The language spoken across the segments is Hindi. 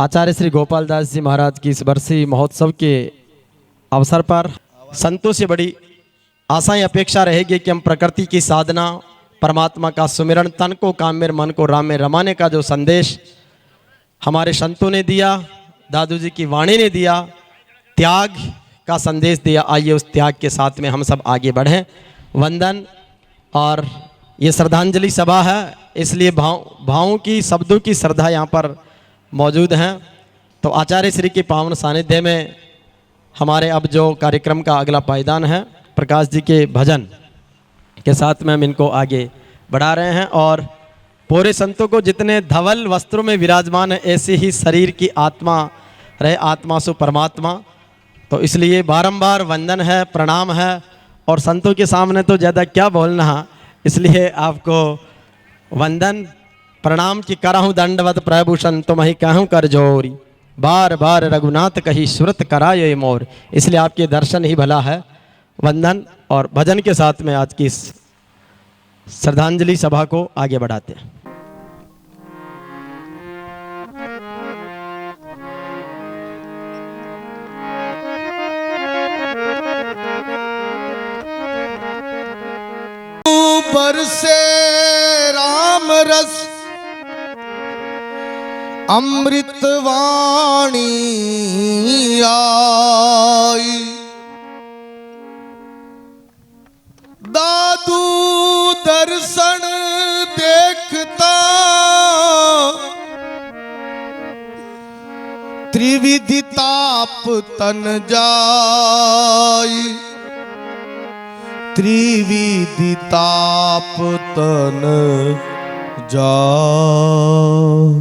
आचार्य श्री गोपाल दास जी महाराज की इस वर्षीय महोत्सव के अवसर पर संतों से बड़ी आशाएं अपेक्षा रहेगी कि हम प्रकृति की साधना, परमात्मा का सुमिरन, तन को काम में मन को राम में रमाने का जो संदेश हमारे संतों ने दिया, दादू जी की वाणी ने दिया, त्याग का संदेश दिया, आइए उस त्याग के साथ में हम सब आगे बढ़ें। वंदन। और ये श्रद्धांजलि सभा है, इसलिए भावों की, शब्दों की श्रद्धा यहाँ पर मौजूद हैं। तो आचार्य श्री के पावन सानिध्य में हमारे अब जो कार्यक्रम का अगला पायदान है, प्रकाश जी के भजन के साथ में हम इनको आगे बढ़ा रहे हैं। और पूरे संतों को जितने धवल वस्त्रों में विराजमान है, ऐसे ही शरीर की आत्मा रहे, आत्मा सु परमात्मा। तो इसलिए बारंबार वंदन है, प्रणाम है। और संतों के सामने तो ज़्यादा क्या बोलना, इसलिए आपको वंदन प्रणाम की करहूँ दंडवत प्रभूषण, तुम ही कहूँ कर जोरी, बार बार रघुनाथ कही सुरत कराये मोर। इसलिए आपके दर्शन ही भला है। वंदन और भजन के साथ में आज की इस श्रद्धांजलि सभा को आगे बढ़ाते हैं। बरसे राम रस अमृत वाणी आई, दादू दर्शन देखता त्रिविधि ताप तन जाई, त्रिविधि ताप तन जाई।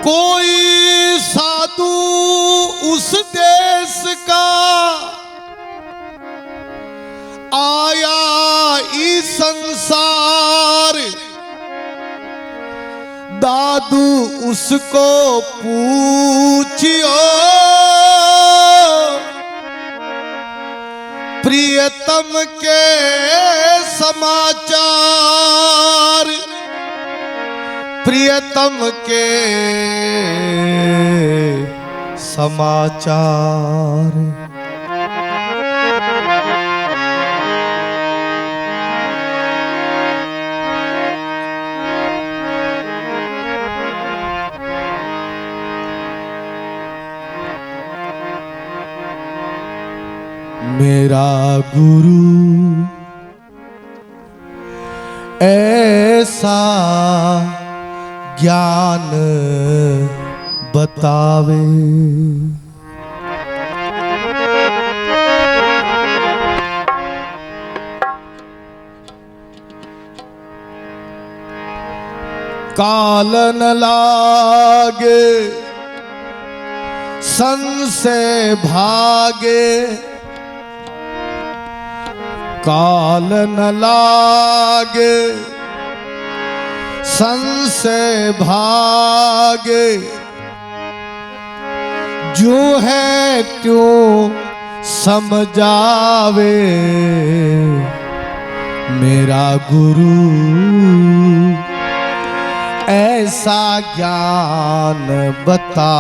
कोई साधु उस देश का आया इस संसार, दादू उसको पूछियो प्रियतम के समाचार, प्रियतम के समाचार। मेरा गुरु ऐसा ज्ञान बतावे, काल न लागे संशय भागे, काल न लागे संशय भागे, जो है त्यों समझावे मेरा गुरु ऐसा ज्ञान बता।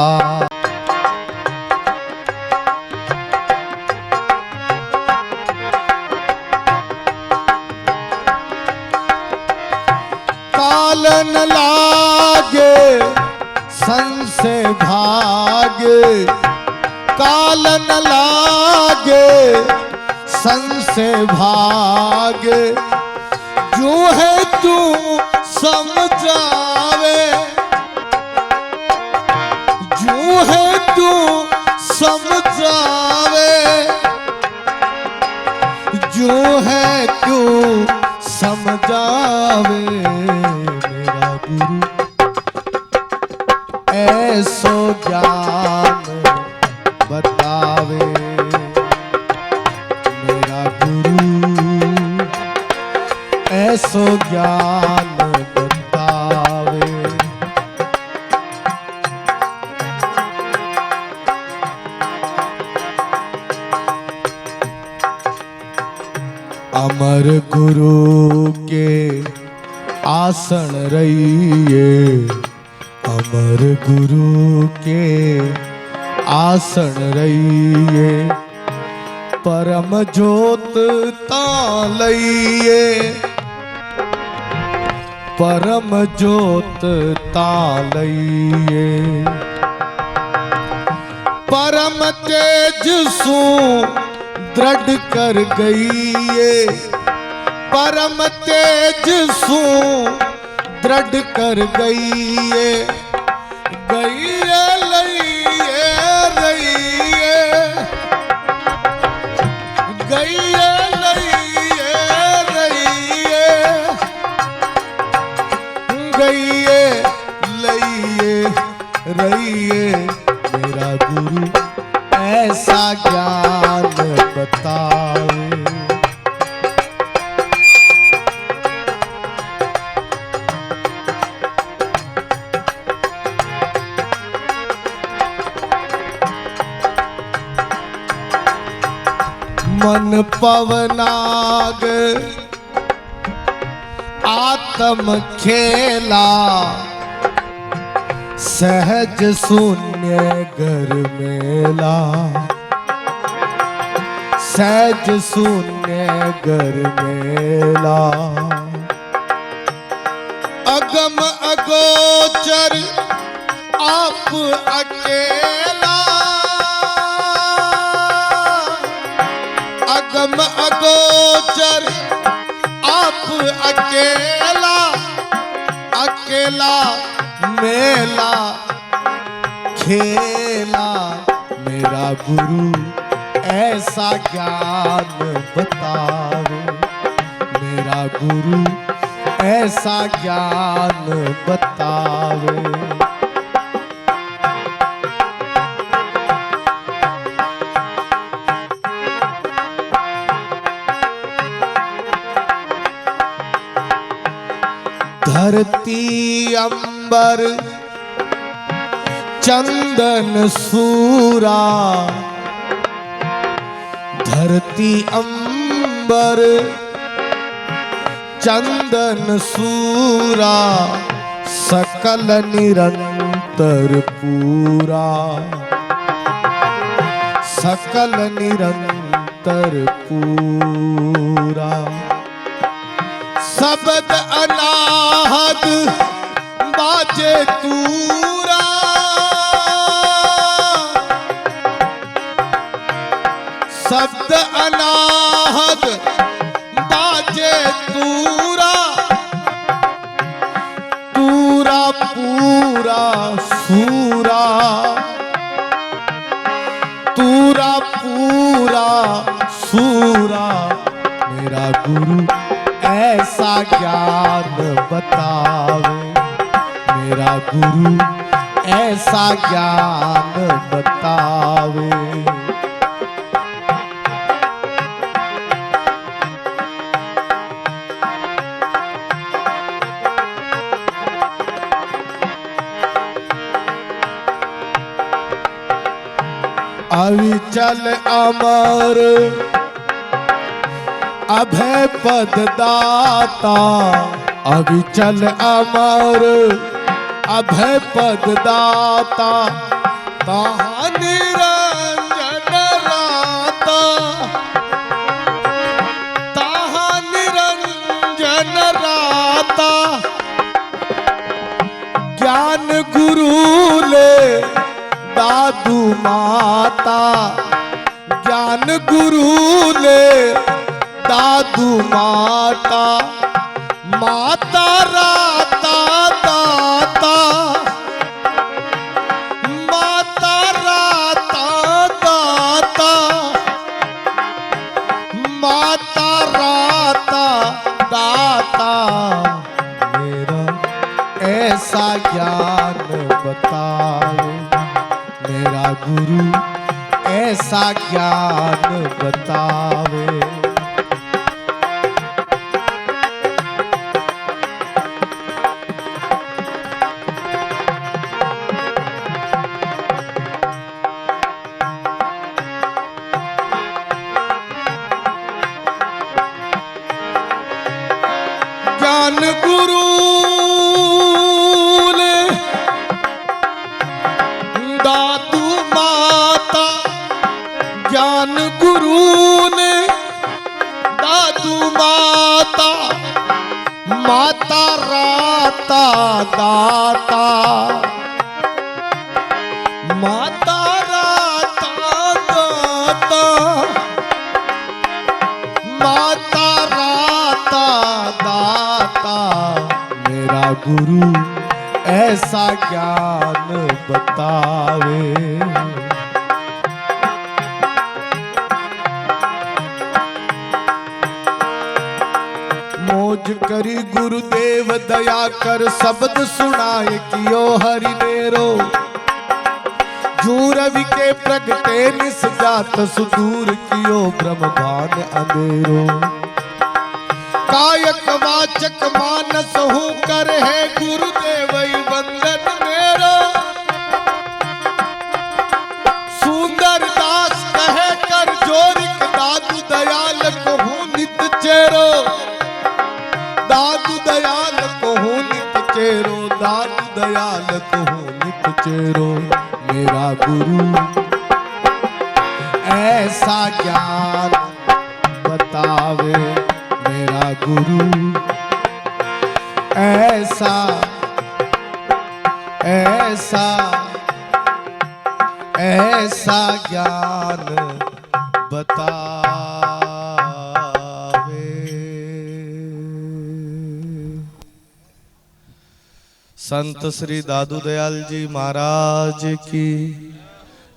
काल न लागे संशय भागे, काल न लागे संशय भागे, जो है तू समझावे, जो है तू समझावे, जो है तू समझावे मेरा गुरु ऐसो ज्ञान बतावे, मेरा गुरु ऐसो ज्ञान बतावे। अमर गुरु के आसन रहिए, अमर गुरु के आसन रहिए, परम जोत तालइए, परम जोत तालइए, परम तेज सु दृढ़ कर गईए, परम तेज सु दृढ़ कर गईए, गईए लइए रहिए, गईए लइए रहिए, गईए लइए रहिए, मेरा गुरु ऐसा ज्ञान बतावे। मन पवनाग आत्म खेला, सहज शून्य घर मेला, सहज शून्य घर मेला, अगम अगोचर आप अकेला, अगम अगोचर आप अकेला, अकेला मेला खेला, मेरा गुरु ऐसा ज्ञान बतावे, मेरा गुरु ऐसा ज्ञान बतावे। धरती अंबर चंदन सूरा, धरती अंबर चंदन सूरा, सकल निरंतर पूरा, सकल निरंतर पूरा, शब्द अनाहद बाजे तूरा, शब्द अनाहद बाजे तूरा, तूरा पूरा सूरा, तूरा पूरा सूरा, मेरा गुरु ऐसा ज्ञान बतावे, मेरा गुरु ऐसा ज्ञान बतावे। अविचल अमर अभय पद दाता, अविचल अमर अभय पद दाता, ताहा निरंजन राता, ताहा निरंजन राता, ज्ञान गुरु ले दादू माता, ज्ञान गुरु ले दादू माता, माता राता दाता, माता राता दाता, माता राता दाता, मेरा ऐसा ज्ञान बतावे, मेरा गुरु ऐसा ज्ञान बतावे। राता माता राता दाता माता राता दाता मेरा गुरु ऐसा ज्ञान बतावे। मौज करी गुरुदेव दया कर शब्द सुनाए कियो हरि नेरो जू रवि के प्रगटे निस जात सुदूर कियो ब्रह्मभान अंधेरो कायक वाचक मानस हूँ कर है गुरुदेव वंदन मेरो सुंदर दास कहे कर जोरिक दादू दयाल कहूँ नित चेरो दादू दयाल कहूँ नित चेरो दादू दयाल कहूँ नित चेरो मेरा गुरु ऐसा ज्ञान बतावे मेरा गुरु ऐसा ऐसा ऐसा ज्ञान बतावे। संत श्री दादू दयाल जी महाराज की,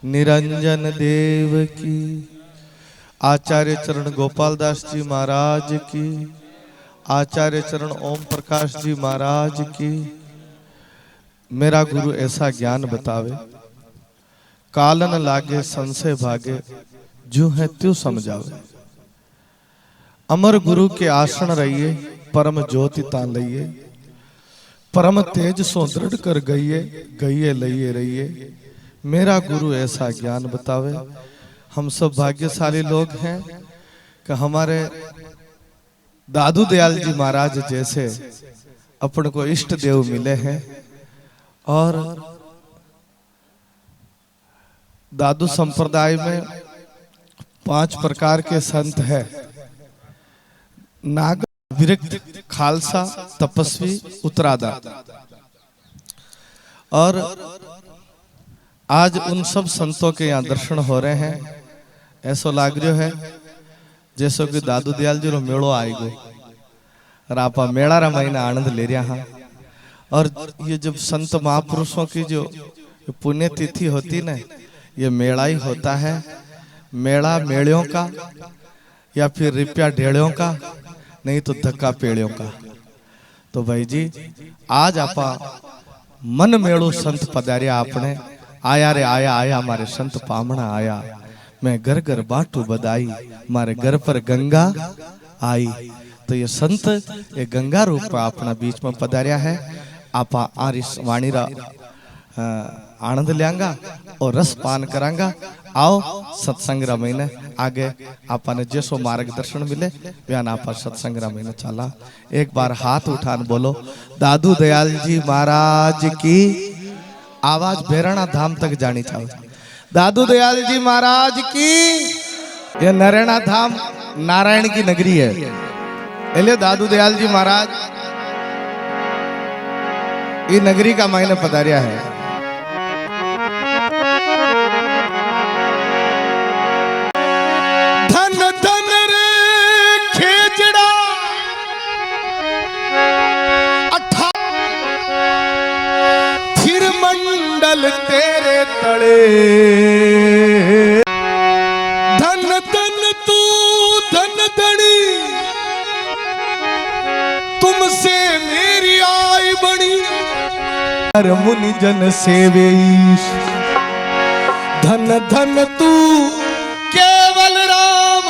निरंजन देव की, आचार्य चरण गोपाल दास जी महाराज की, आचार्य चरण ओम प्रकाश जी महाराज की। मेरा गुरु ऐसा ज्ञान बतावे, कालन लागे संशय भागे, जो है त्यों समझावे। अमर गुरु के आसन रहिए, परम ज्योति तान लइए, परम तेज सो दृढ़ कर गइए, गइए लइए रहिए। मेरा गुरु ऐसा ज्ञान बतावे। हम सब भाग्यशाली लोग हैं कि हमारे दादू दयाल जी महाराज जैसे अपन को इष्ट देव मिले हैं। और दादू संप्रदाय में 5 प्रकार के संत हैं: नाग, विरक्त, खालसा, तपस्वी, उत्तरादा। और आज उन सब संतों के यहाँ दर्शन हो रहे हैं। ऐसा लाग रहा है जैसो कि दादू दयाल जी रो मेड़ो आएगो और आप मेला रा महीना आनंद ले रहा हैं। और ये जब संत महापुरुषों की जो पुण्यतिथि होती ना, ये मेला ही होता है। मेला मेड़ियों का या फिर रिप्या ढेड़ियों का, नहीं तो धक्का पेड़ियों का। तो भाई जी आज आपा मन मेड़ो संत पधारिया, आपने आया रे आया आया हमारे संत पामणा आया। मैं घर घर बाटू बधाई, हमारे घर पर गंगा आई। तो ये संत ये गंगा रूप में अपना बीच में पधारिया है। आपा आरिस वाणी रा आनंद लियांगा और रस पान करांगा। आओ सत्संग रा महीने आगे आपा ने जैसो मार्गदर्शन मिले व्यान आपा सत्संग रा महीने चला। एक बार हाथ उठान बोलो दादू दयाल जी महाराज की। आवाज बेराणा धाम तक जानी चाहिए। दादू दयाल जी महाराज की। ये नरेणा धाम नारायण की नगरी है, इसलिए दादू दयाल जी महाराज ये नगरी का मायने पधारिया है। धन धन रे खेजड़ा फिर मंडल तेरे तड़े। धन धन तू धन धनी, तुमसे मेरी आई बड़ी। मुनि जन सेवेश। धन धन तू केवल राम,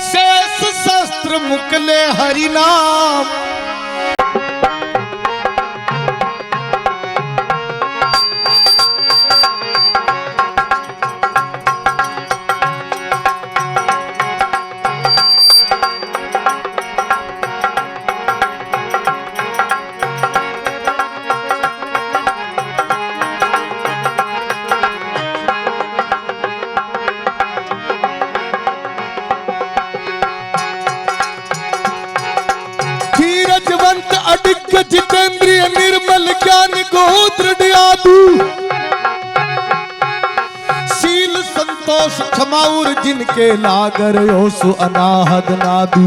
शेष शस्त्र मुकले हरि नाम। दृढ़ आदू शील संतोष क्षमाउर जिनके लागर यो सु अनाहद नादू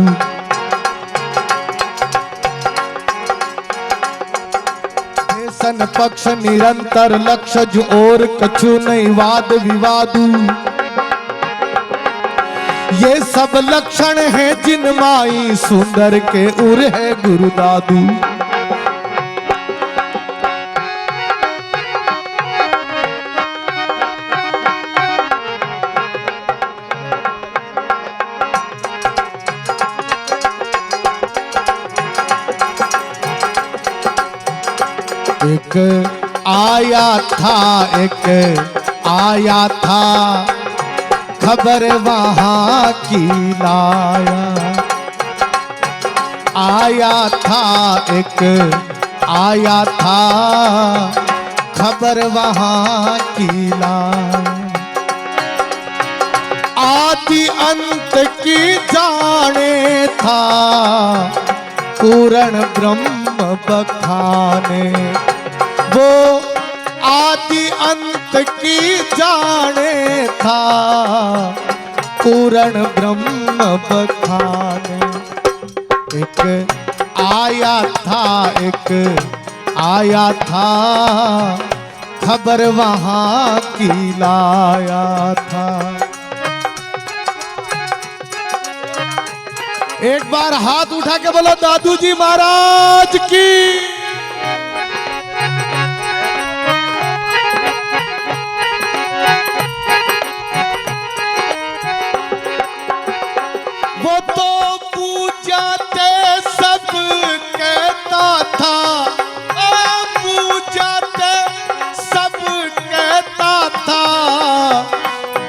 सन पक्ष निरंतर लक्ष्य जो और कछु नहीं वाद विवादू ये सब लक्षण है जिन माई सुंदर के उर है गुरु दादू एक आया था खबर वहां की लाया आया था खबर वहां की लाया आदि अंत की जाने था पूर्ण ब्रह्म बखाने वो आदि अंत की जाने था पूर्ण ब्रह्म बखाने एक आया था खबर वहां की लाया था। एक बार हाथ उठा के बोलो दादू जी महाराज की। वो तो पूजाते सब कहता था, पूजाते सब कहता था,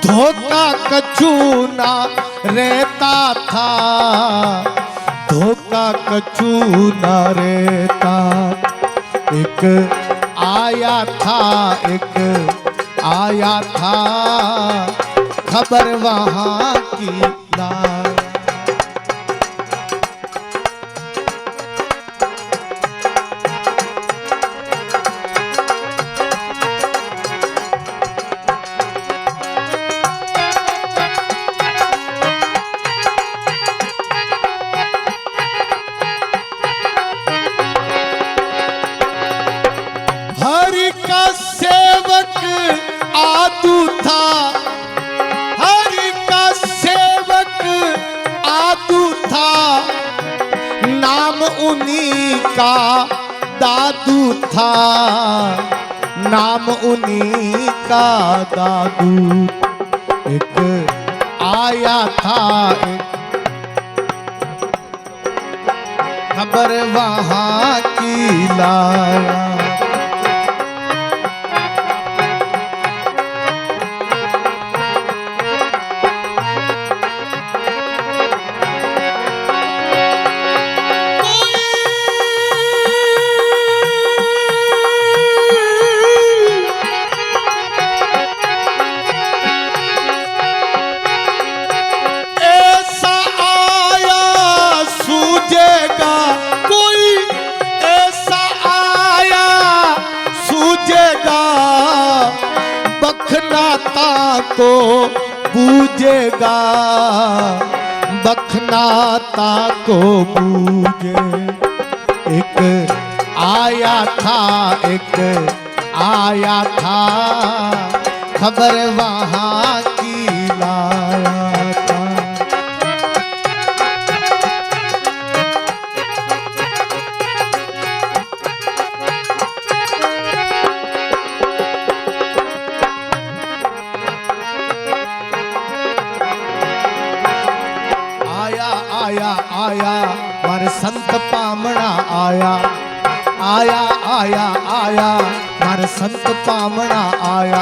धोखा कछु ना रहता था, धोखा कछु ना रहता। एक आया था खबर वहां की लाया। हरि का सेवक आदू था, हरि का सेवक आदू था, नाम उन्हीं का दादू था, नाम उन्हीं का दादू। एक आया था खबर वहां की लाया। बखनाता को बूझेगा, बखनाता को बूझे। एक आया था खबर वहां की लाया था। आया मारे संत पामणा आया, आया मारे संत पामणा आया।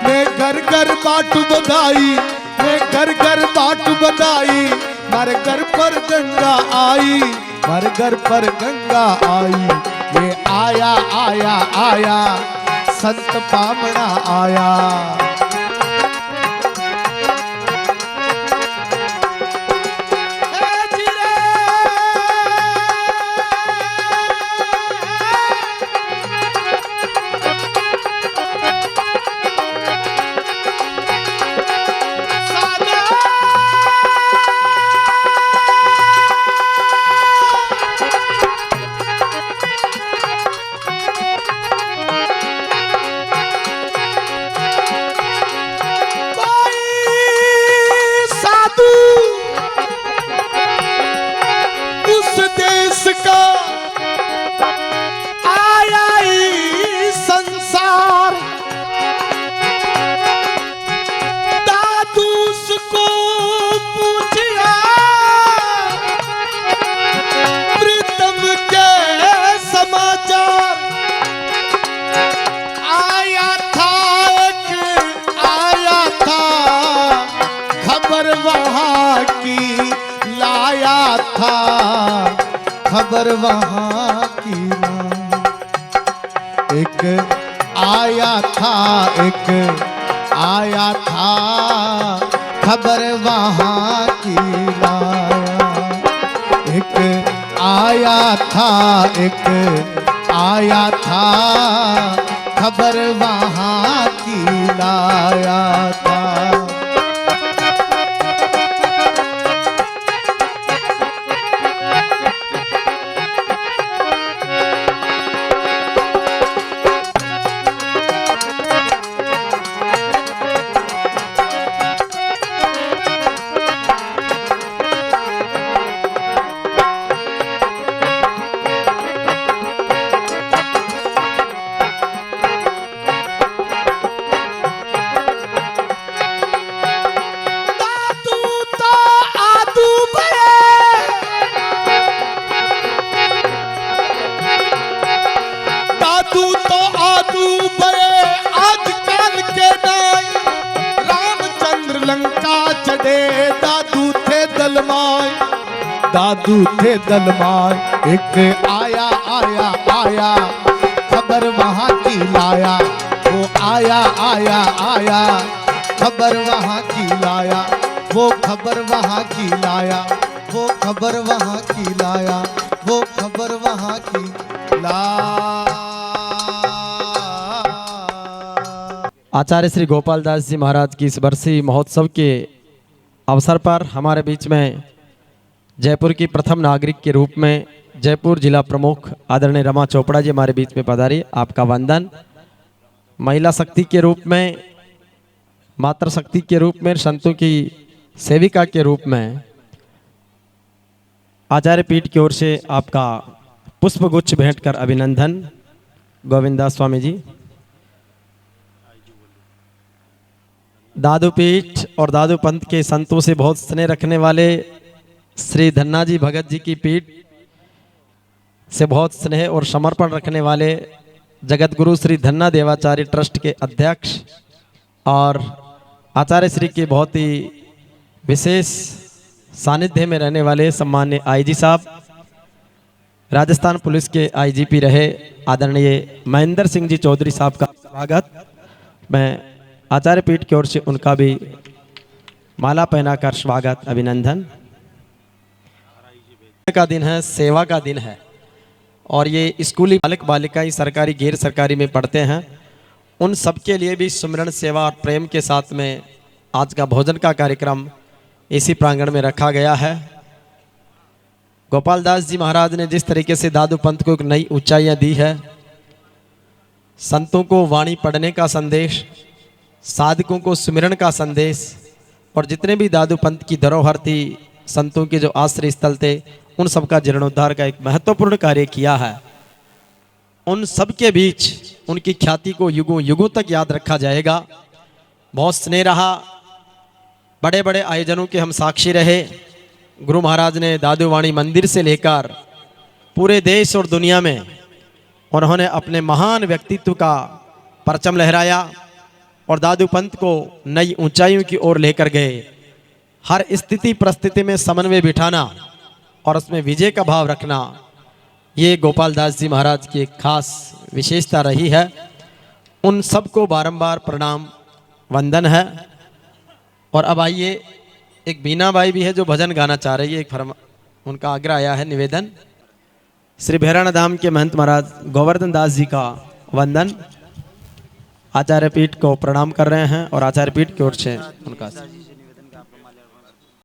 मैं घर घर बाटू बधाई, मैं घर घर बाटू बधाई, मारे घर पर गंगा आई, मारे घर पर गंगा आई। ये आया संत पामणा आया। खबर वहाँ की ना। एक आया था, एक आया था, खबर वहाँ की लाया। एक आया था, एक आया था, खबर वहाँ की लाया था। दादू थे दलमाय। एक आया आया आया, खबर वहाँ की लाया। वो आया आया आया, खबर वहाँ की लाया। वो खबर वहाँ की लाया। वो खबर वहाँ की लाया। वो खबर वहाँ की लाया। आचार्य श्री गोपाल दास जी महाराज की इस वर्षीय महोत्सव के अवसर पर हमारे बीच में जयपुर की प्रथम नागरिक के रूप में जयपुर जिला प्रमुख आदरणीय रमा चोपड़ा जी हमारे बीच में पधारी। आपका वंदन। महिला शक्ति के रूप में, मातृ शक्ति के रूप में, संतों की सेविका के रूप में आचार्य पीठ की ओर से आपका पुष्पगुच्छ भेंट कर अभिनंदन। गोविंदास स्वामी जी। दादू पीठ और दादू पंथ के संतों से बहुत स्नेह रखने वाले श्री धन्ना जी भगत जी की पीठ से बहुत स्नेह और समर्पण रखने वाले जगत गुरु श्री धन्ना देवाचार्य ट्रस्ट के अध्यक्ष और आचार्य श्री के बहुत ही विशेष सानिध्य में रहने वाले सम्मान्य आईजी साहब, राजस्थान पुलिस के आईजीपी रहे आदरणीय महेंद्र सिंह जी चौधरी साहब का स्वागत। मैं आचार्य पीठ की ओर से उनका भी माला पहनाकर स्वागत अभिनंदन। का दिन है, सेवा का दिन है और ये स्कूली बालक बालिकाएं सरकारी गैर सरकारी में पढ़ते हैं, उन सब के लिए भी सुमिरन सेवा और प्रेम के साथ में आज का भोजन का कार्यक्रम इसी प्रांगण में रखा गया है। गोपाल दास जी महाराज ने जिस तरीके से दादू पंथ को एक नई ऊंचाइयां दी है, संतों को वाणी पढ़ने का संदेश, साधकों को सुमिरन का संदेश और जितने भी दादू पंथ की धरोहर थी, संतों के जो आश्रय स्थल थे, उन सब का जीर्णोद्धार का एक महत्वपूर्ण कार्य किया है। उन सब के बीच उनकी ख्याति को युगों युगों तक याद रखा जाएगा। बहुत स्नेह रहा, बड़े बड़े आयोजनों के हम साक्षी रहे। गुरु महाराज ने दादू वाणी मंदिर से लेकर पूरे देश और दुनिया में उन्होंने अपने महान व्यक्तित्व का परचम लहराया और दादू पंथ को नई ऊंचाइयों की ओर लेकर गए। हर स्थिति परिस्थिति में समन्वय बिठाना और उसमें विजय का भाव रखना, ये गोपाल दास जी महाराज की एक खास विशेषता रही है। उन सबको बारंबार प्रणाम वंदन है। और अब आइए, एक बीना बाई भी है जो भजन गाना चाह रही है, एक उनका आग्रह आया है, निवेदन। श्री भैराना धाम के महंत महाराज गोवर्धन दास जी का वंदन आचार्य पीठ को प्रणाम कर रहे हैं और आचार्य पीठ की ओर से उनका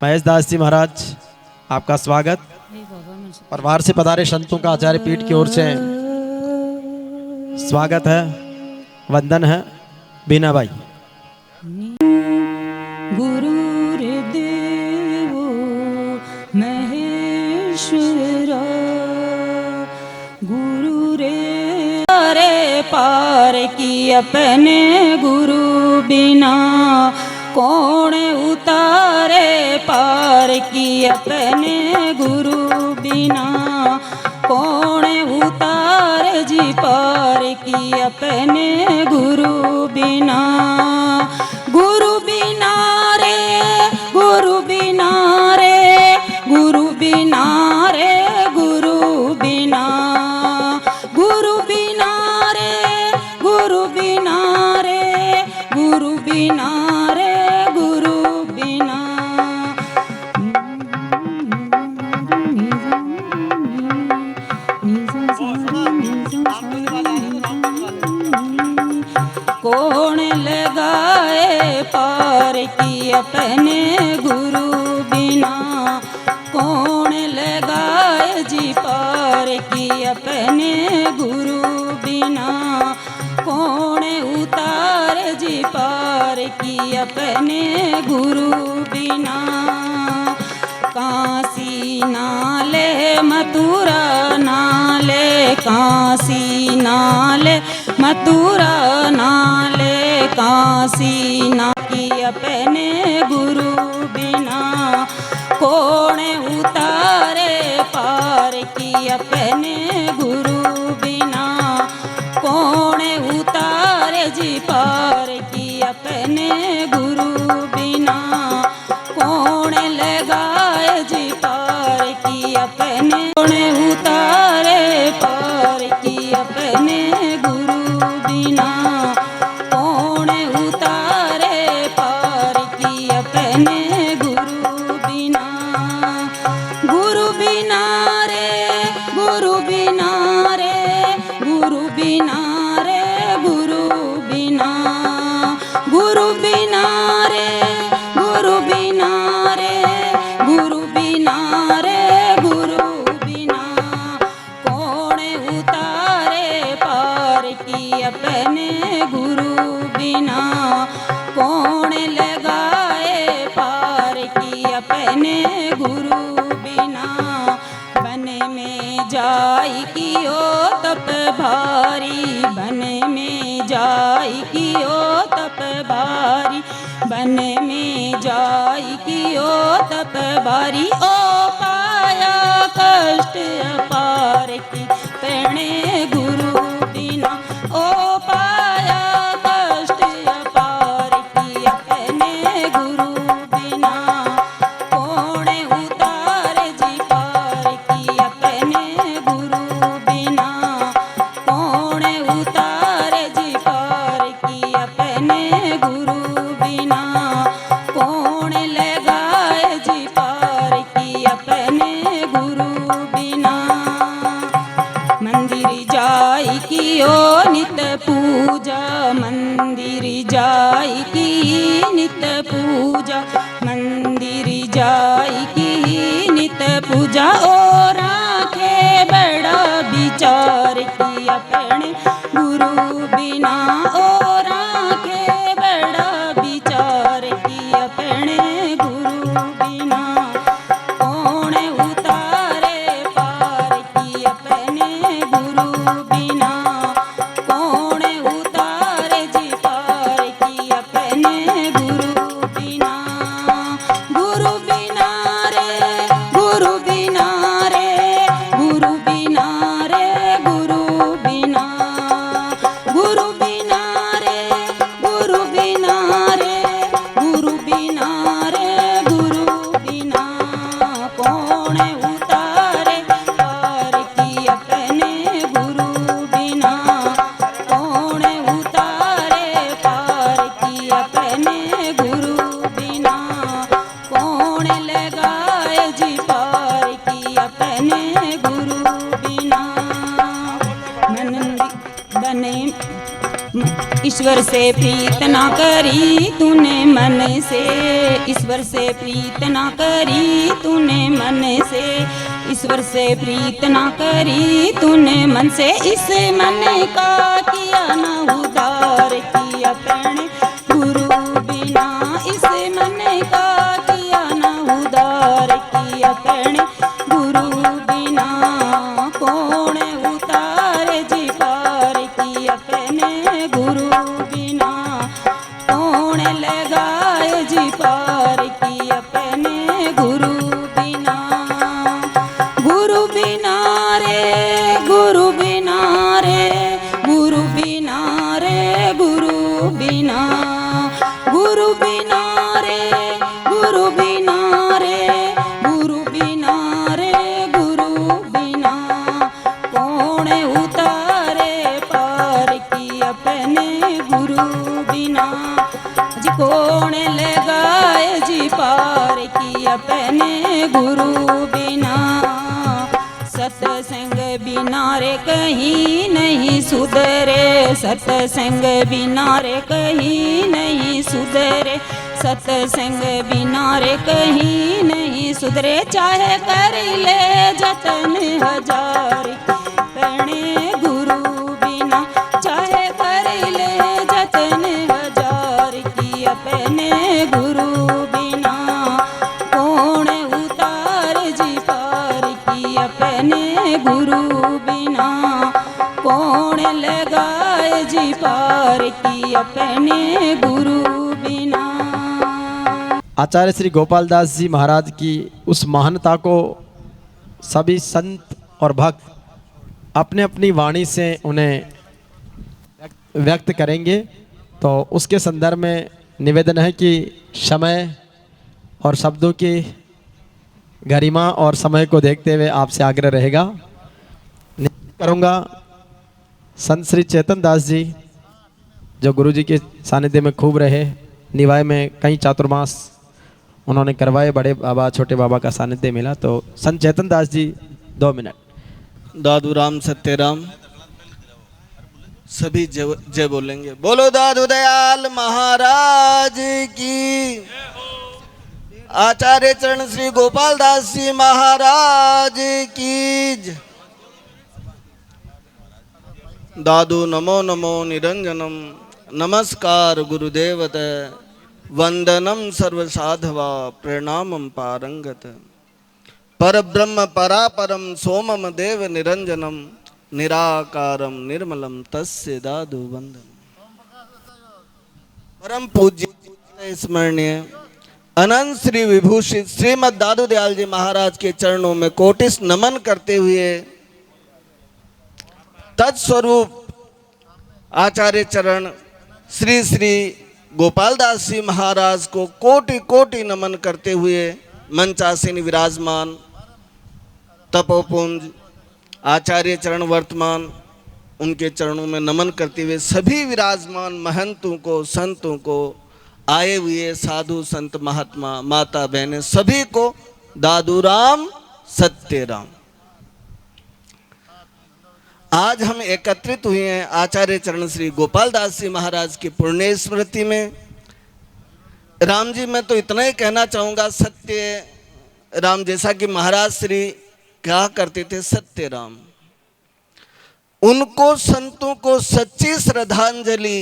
महेश दास जी महाराज आपका स्वागत। और बाहर से पधारे संतों का आचार्य पीठ की ओर से स्वागत है, वंदन है। बीना बाई। गुरुर्देवो महेश्वरा, गुरु रे पार की अपने गुरु बिना कौन उतारे पार की अपने गुरु बिना कौन उतारे जी पार की अपने गुरु बिना। गुरु बिना रे, गुरु बिना रे, गुरु बिना रे, गुरु बिना रे गुरु बिना। कौन लगाए पार की अपने गुरु बिना, कौन लगाए जी पार की अपने गुरु बिना, कौन उतारे जी पार की अपने गुरु बिना। काशी नाले मथुरा नाले, काशी नाले मथुरा नाले, काशी ना की अपने गुरु बिना, कौन उतारे पार की अपने गुरु बिना, कौन उतारे जी पार की अपने गुरु बिना, कौन लगाए जी पार की अपने, कौन उतारे पार की अपने गुरु बिना, कौन उतारे पार की अपने गुरु बिना। गुरु बिना रे गुरु बिना रे गुरु बिना रे गुरु बिना, गुरु बिना रे गुरु बिना रे गुरु बिना रे गुरु बिना, कौन उतारे पार की अपने गुरु बिना, कौन लगाए पार की अपने गुरु बिना। बन में जाई कियो तप भारी, बन में जाई कियो तप भारी, बन में जाई कियो तप भारी, ओ पाया कष्ट अपार की अपने गुरु बिना, ओ पाया कष्ट अपार की अपने गुरु बिना, कौन उतारे जी पार की अपने गुरु बिना, कौन उतारे जी पार की अपने गुरु बिना, कौन लगाए जी पार की अपने गुरु बिना। मंदिर जाई कियो नित पूजा, मंदिर जाई की नित पूजा, मंदिर जाई की नित पूजा, ओ राखे बड़ा विचार की अपने गुरु बिना, ओ राखे बड़ा विचार की अपने गुरु बिना, कौन उतारे पार की अपने गुरु बिना, कौन उतारे जी पार की अपने गुरु बिना। गुरु बिना रे गुरु बिना रे गुरु बिना रे गुरु बिना, गुरु बिना रे गुरु बिना रे गुरु बिना रे गुरु बिना, कौन उतारे पार की अपने गुरु बिना, कौन उतारे पार की अपने गुरु बिना, कौन लगाए जी पार की अपने गुरु बिना। बने ईश्वर से प्रीत ना करी तूने मन से, ईश्वर से प्रीत ना करी तूने मन से, ईश्वर से प्रीत ना करी तूने मन से, इस मन का किया ना उदार की अपने गुरु बिना, इस मन का किया ना उदार की अपने गुरु बिना, कौन उतारे जी पार की अपने गुरु बिना, कौन लगाए जी पार की अपने गुरु बिना। गुरु बिना रे गुरु बिना रे गुरु बिना रे गुरु बिना, गुरु बिना रे गुरु बिना रे गुरु बिना रे गुरु बिना, कौन उतारे पार की अपने अपने गुरु बिना। जी कौन लगाए जी पार की अपने गुरु बिना। सत्संग बिना रे कहीं नहीं सुधरे, सत्संग बिना रे कहीं नहीं सुधरे, सत्संग बिना रे कहीं नहीं सुधरे। चाहे कर ले जतन हजार अपने गुरु बिना, चाहे कर ले जतन हजार की अपने गुरु बिना। कौन उतार जी पार की अपने गुरु बिना, कौन लगाए जी पार की अपने गुरु बिना। आचार्य श्री गोपाल दास जी महाराज की उस महानता को सभी संत और भक्त अपने अपनी वाणी से उन्हें व्यक्त करेंगे। तो उसके संदर्भ में निवेदन है कि समय और शब्दों की गरिमा और समय को देखते हुए आपसे आग्रह रहेगा। करूँगा संत श्री चेतन दास जी जो गुरु जी के सानिध्य में खूब रहे, निवाय में कई चातुर्मास उन्होंने करवाए, बड़े बाबा छोटे बाबा का सानिध्य मिला। तो संत चेतन दास जी 2 मिनट। दादू राम सत्यराम सभी जय बोलेंगे। बोलो दादू दयाल महाराज की। आचार्य चरण श्री गोपाल दास जी महाराज की। दादू नमो नमो निरंजनम, नमस्कार गुरुदेवत, वंदनम सर्वसाधवा, प्रणामम पारंगत। परब्रह्म परापरम सोमम देव निरंजनम, निराकारम निर्मलम तस्य दादु वंदन। परम पूज्य स्मरणीय अनंत श्री विभूषित श्रीमद दादू दयाल जी महाराज के चरणों में कोटिस नमन करते हुए तत्स्वरूप आचार्य चरण श्री श्री गोपाल दास जी महाराज को कोटि कोटि नमन करते हुए मंचासीन विराजमान तपोपुंज आचार्य चरण वर्तमान उनके चरणों में नमन करते हुए सभी विराजमान महंतों को, संतों को, आए हुए साधु संत महात्मा माता बहनें सभी को दादू राम सत्यराम। आज हम एकत्रित हुए हैं आचार्य चरण श्री गोपाल दास जी महाराज की पुण्य स्मृति में। राम जी मैं तो इतना ही कहना चाहूँगा, सत्य राम, जैसा कि महाराज श्री कहा करते थे सत्य राम। उनको संतों को सच्ची श्रद्धांजलि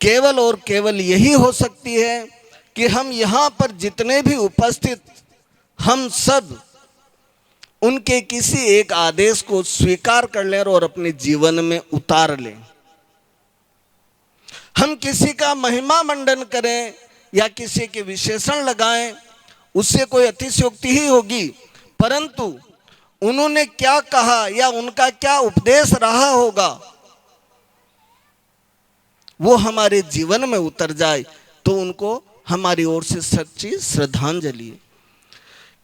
केवल और केवल यही हो सकती है कि हम यहाँ पर जितने भी उपस्थित हम सब उनके किसी एक आदेश को स्वीकार कर लें और अपने जीवन में उतार लें। हम किसी का महिमा मंडन करें या किसी के विशेषण लगाएं, उससे कोई अतिशयोक्ति ही होगी, परंतु उन्होंने क्या कहा या उनका क्या उपदेश रहा होगा वो हमारे जीवन में उतर जाए तो उनको हमारी ओर से सच्ची श्रद्धांजलि।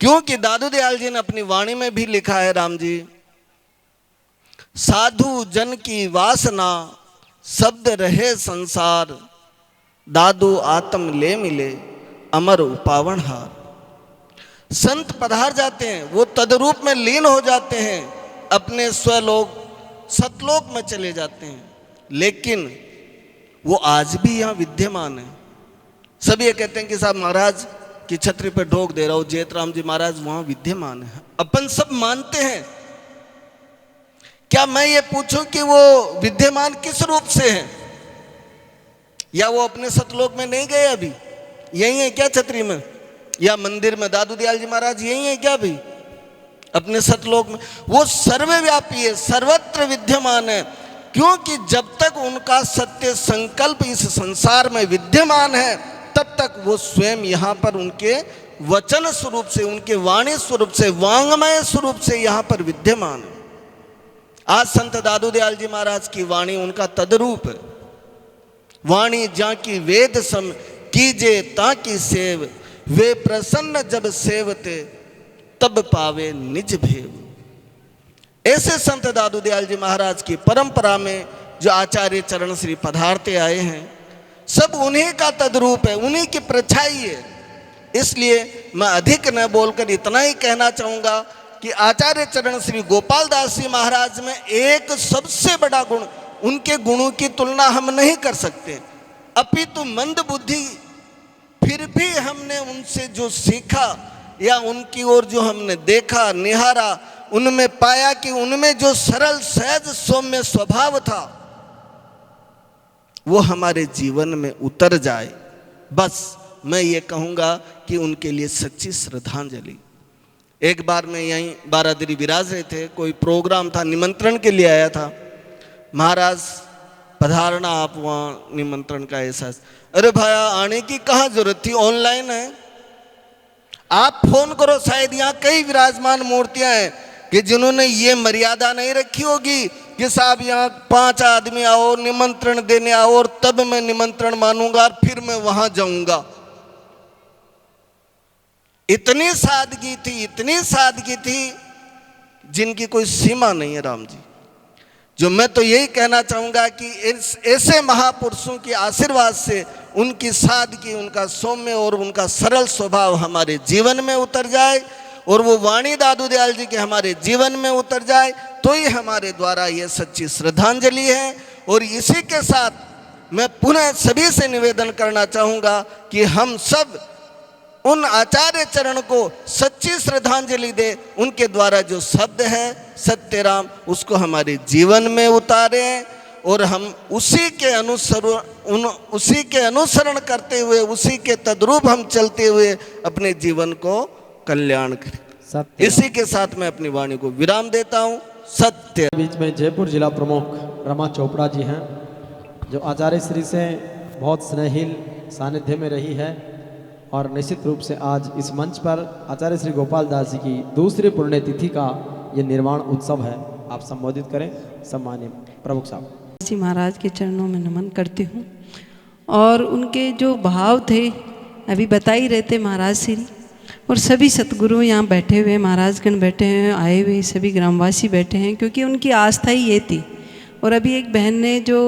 क्योंकि दादू दयाल जी ने अपनी वाणी में भी लिखा है, राम जी, साधु जन की वासना शब्द रहे संसार, दादू आत्म ले मिले अमर उपावन हार। संत पधार जाते हैं, वो तदरूप में लीन हो जाते हैं, अपने स्वलोक सतलोक में चले जाते हैं, लेकिन वो आज भी यहाँ विद्यमान है। सभी ये कहते हैं कि साहब महाराज की छतरी पे ढोक दे रहा हूं, जेतराम जी महाराज वहां विद्यमान है। अपन सब मानते हैं। क्या मैं ये पूछूं कि वो विद्यमान किस रूप से है? या वो अपने सतलोक में नहीं गए, अभी यही है क्या छतरी में? या मंदिर में दादू दयाल जी महाराज यही है क्या अभी अपने सतलोक में? वो सर्वव्यापी है, सर्वत्र विद्यमान है, क्योंकि जब तक उनका सत्य संकल्प इस संसार में विद्यमान है तब तक वो स्वयं यहाँ पर उनके वचन स्वरूप से, उनके वाणी स्वरूप से, वांग्मय स्वरूप से यहाँ पर विद्यमान है। आज संत दादू दयाल जी महाराज की वाणी उनका तदरूप है। वाणी जा की वेद सम कीजे ताकि सेव, वे प्रसन्न जब सेवते तब पावे निज भेव। ऐसे संत दादू दयाल जी महाराज की परंपरा में जो आचार्य चरण श्री पधारते आए हैं, सब उन्हीं का तद्रूप है, उन्हीं की परछाई है। इसलिए मैं अधिक न बोलकर इतना ही कहना चाहूँगा कि आचार्य चरण श्री गोपाल दास जी महाराज में एक सबसे बड़ा गुण, उनके गुणों की तुलना हम नहीं कर सकते, अपितु मंद बुद्धि। फिर भी हमने उनसे जो सीखा या उनकी ओर जो हमने देखा निहारा, उनमें पाया कि उनमें जो सरल सहज सौम्य स्वभाव था वो हमारे जीवन में उतर जाए। बस मैं ये कहूँगा कि उनके लिए सच्ची श्रद्धांजलि। एक बार मैं यहीं बारादरी विराज रहे थे, कोई प्रोग्राम था, निमंत्रण के लिए आया था। महाराज पधारना आप वहाँ निमंत्रण का एहसास। अरे भाया आने की कहाँ जरूरत थी, ऑनलाइन है, आप फोन करो। शायद यहाँ कई विराजमान मूर्तियां हैं कि जिन्होंने ये मर्यादा नहीं रखी होगी कि साहब यहाँ 5 आदमी आओ, निमंत्रण देने आओ और तब मैं निमंत्रण मानूंगा और फिर मैं वहां जाऊंगा। इतनी सादगी थी, इतनी सादगी थी जिनकी कोई सीमा नहीं है राम जी। जो मैं तो यही कहना चाहूँगा कि ऐसे महापुरुषों के आशीर्वाद से उनकी सादगी, उनका सौम्य और उनका सरल स्वभाव हमारे जीवन में उतर जाए और वो वाणी दादू दयाल जी के हमारे जीवन में उतर जाए, तो ही हमारे द्वारा ये सच्ची श्रद्धांजलि है। और इसी के साथ मैं पुनः सभी से निवेदन करना चाहूँगा कि हम सब उन आचार्य चरण को सच्ची श्रद्धांजलि दे। उनके द्वारा जो शब्द है सत्यराम, उसको हमारे जीवन में उतारें और हम उसी के अनुसरण करते हुए, उसी के तद्रूप हम चलते हुए अपने जीवन को कल्याण करें। इसी के साथ मैं अपनी वाणी को विराम देता हूँ। सत्य। बीच में जयपुर जिला प्रमुख रमा चोपड़ा जी हैं, जो आचार्य श्री से बहुत स्नेहिल सानिध्य में रही है और निश्चित रूप से आज इस मंच पर आचार्य श्री गोपाल दास जी की दूसरी पुण्यतिथि का ये निर्वाण उत्सव है। आप संबोधित करें सम्मानित प्रमुख साहब। जी महाराज के चरणों में नमन करती हूँ। और उनके जो भाव थे अभी बता ही रहे थे महाराज श्री, और सभी सतगुरु यहाँ बैठे हुए, महाराजगण बैठे हैं, आए हुए सभी ग्रामवासी बैठे हैं, क्योंकि उनकी आस्था ही ये थी। और अभी एक बहन ने जो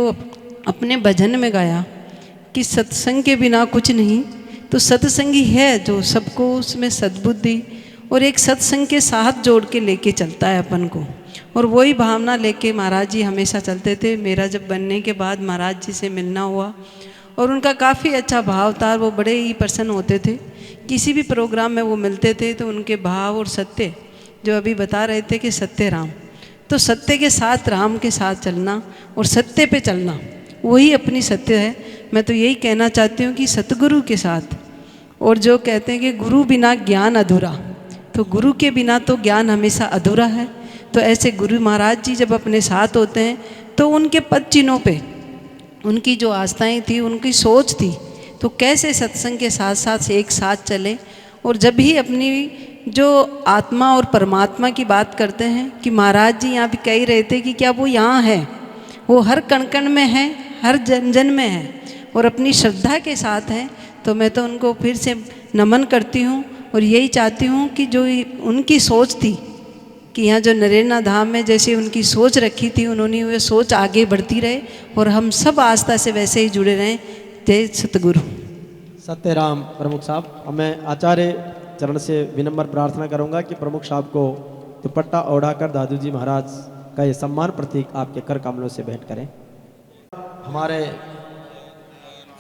अपने भजन में गाया कि सत्संग के बिना कुछ नहीं, तो सत्संगी है जो सबको उसमें सद्बुद्धि और एक सत्संग के साथ जोड़ के लेके चलता है अपन को। और वही भावना लेके महाराज जी हमेशा चलते थे। मेरा जब बनने के बाद महाराज जी से मिलना हुआ और उनका काफ़ी अच्छा भाव था, वो बड़े ही प्रसन्न होते थे। किसी भी प्रोग्राम में वो मिलते थे तो उनके भाव और सत्य, जो अभी बता रहे थे कि सत्य राम, तो सत्य के साथ राम के साथ चलना और सत्य पे चलना, वही अपनी सत्य है। मैं तो यही कहना चाहती हूँ कि सतगुरु के साथ, और जो कहते हैं कि गुरु बिना ज्ञान अधूरा, तो गुरु के बिना तो ज्ञान हमेशा अधूरा है। तो ऐसे गुरु महाराज जी जब अपने साथ होते हैं तो उनके पद चिन्हों पे उनकी जो आस्थाएं थी, उनकी सोच थी, तो कैसे सत्संग के साथ साथ एक साथ चले। और जब भी अपनी जो आत्मा और परमात्मा की बात करते हैं कि महाराज जी यहाँ भी कह रहे थे कि क्या वो यहाँ है, वो हर कण कण में है, हर जन जन में है और अपनी श्रद्धा के साथ हैं। तो मैं तो उनको फिर से नमन करती हूँ और यही चाहती हूँ कि जो उनकी सोच थी कि यहाँ जो नरेना धाम में जैसे उनकी सोच रखी थी, उन्होंने वो सोच आगे बढ़ती रहे और हम सब आस्था से वैसे ही जुड़े रहें। जय सतगुरु। सत्यराम प्रमुख साहब, मैं आचार्य चरण से विनम्र प्रार्थना करूंगा कि प्रमुख साहब को दुपट्टा ओढ़ाकर दादू जी महाराज का ये सम्मान प्रतीक आपके कर कमलों से भेंट करें। हमारे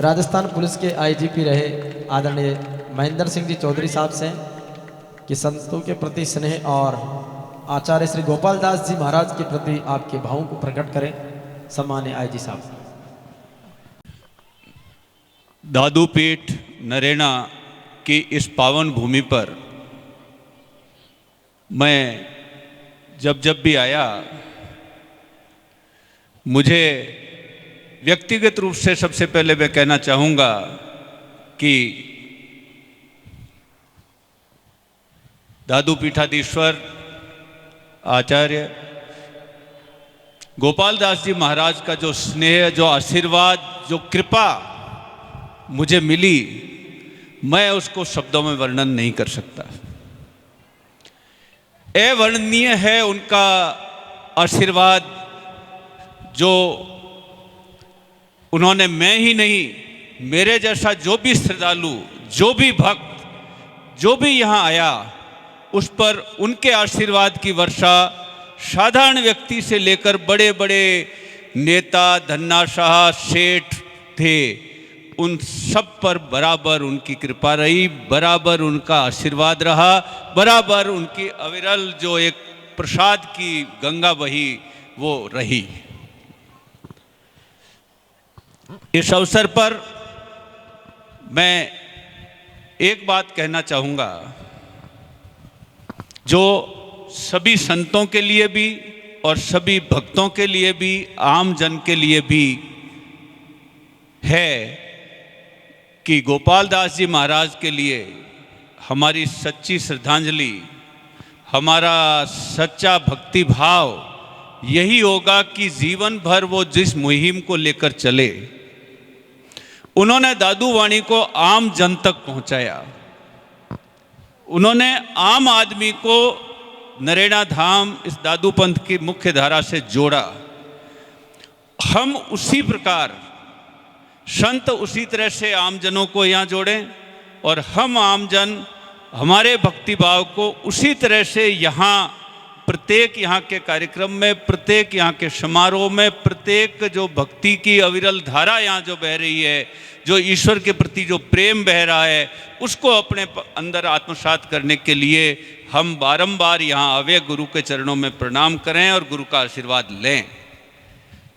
राजस्थान पुलिस के आईजीपी रहे आदरणीय महेंद्र सिंह जी चौधरी साहब से कि संतों के प्रति स्नेह और आचार्य श्री गोपाल दास जी महाराज के प्रति आपके भावों को प्रकट करें। सम्मान्य आईजी साहब। दादू पीठ नरेना की इस पावन भूमि पर मैं जब भी आया, मुझे व्यक्तिगत रूप से सबसे पहले मैं कहना चाहूँगा कि दादू पीठाधीश्वर आचार्य गोपाल दास जी महाराज का जो स्नेह, जो आशीर्वाद, जो कृपा मुझे मिली, मैं उसको शब्दों में वर्णन नहीं कर सकता। अवर्णनीय है उनका आशीर्वाद जो उन्होंने मैं ही नहीं, मेरे जैसा जो भी श्रद्धालु, जो भी भक्त, जो भी यहाँ आया, उस पर उनके आशीर्वाद की वर्षा साधारण व्यक्ति से लेकर बड़े बड़े नेता, धन्नाशाह, सेठ थे, उन सब पर बराबर उनकी कृपा रही, बराबर उनका आशीर्वाद रहा, बराबर उनकी अविरल जो एक प्रसाद की गंगा बही वो रही। इस अवसर पर मैं एक बात कहना चाहूँगा, जो सभी संतों के लिए भी और सभी भक्तों के लिए भी, आम जन के लिए भी है कि गोपाल दास जी महाराज के लिए हमारी सच्ची श्रद्धांजलि, हमारा सच्चा भक्ति भाव यही होगा कि जीवन भर वो जिस मुहिम को लेकर चले, उन्होंने दादू वाणी को आम जन तक पहुंचाया। उन्होंने आम आदमी को नरेना धाम, इस दादू पंथ की मुख्य धारा से जोड़ा। हम उसी प्रकार संत उसी तरह से आमजनों को यहाँ जोड़ें और हम आमजन हमारे भक्ति भाव को उसी तरह से यहाँ प्रत्येक यहाँ के कार्यक्रम में, प्रत्येक यहाँ के समारोह में, प्रत्येक जो भक्ति की अविरल धारा यहाँ जो बह रही है, जो ईश्वर के प्रति जो प्रेम बह रहा है, उसको अपने अंदर आत्मसात करने के लिए हम बारंबार यहाँ आवे, गुरु के चरणों में प्रणाम करें और गुरु का आशीर्वाद लें।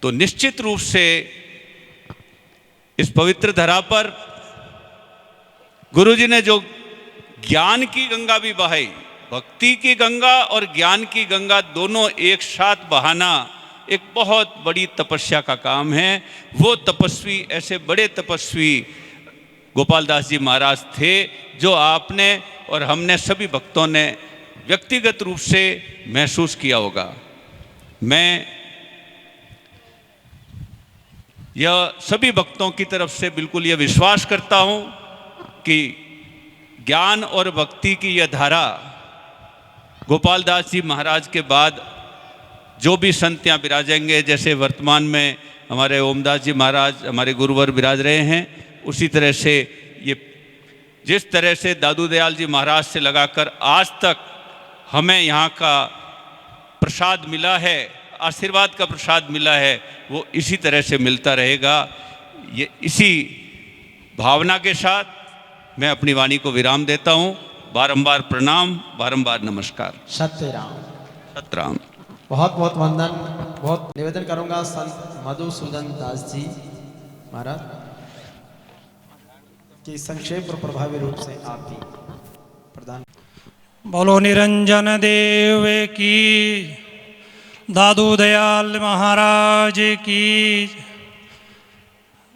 तो निश्चित रूप से इस पवित्र धरा पर गुरु जी ने जो ज्ञान की गंगा भी बहाई, भक्ति की गंगा और ज्ञान की गंगा दोनों एक साथ बहाना एक बहुत बड़ी तपस्या का काम है। वो तपस्वी, ऐसे बड़े तपस्वी गोपाल दास जी महाराज थे, जो आपने और हमने सभी भक्तों ने व्यक्तिगत रूप से महसूस किया होगा। मैं यह सभी भक्तों की तरफ से बिल्कुल यह विश्वास करता हूँ कि ज्ञान और भक्ति की यह धारा गोपाल दास जी महाराज के बाद जो भी संत यहाँ विराजेंगे, जैसे वर्तमान में हमारे ओमदास जी महाराज हमारे गुरुवर विराज रहे हैं, उसी तरह से ये जिस तरह से दादू दयाल जी महाराज से लगाकर आज तक हमें यहाँ का प्रसाद मिला है, आशीर्वाद का प्रसाद मिला है, वो इसी तरह से मिलता रहेगा। ये इसी भावना के साथ मैं अपनी वाणी को विराम देता हूँ। बारंबार प्रणाम, बारंबार नमस्कार। सत्यराम। सतराम। बहुत बहुत वंदन। बहुत निवेदन करूंगा संत मधुसूदन दास जी महाराज की संक्षेप और प्रभावी रूप से आप भी प्रदान। बोलो निरंजन देव की, दादू दयाल महाराज की,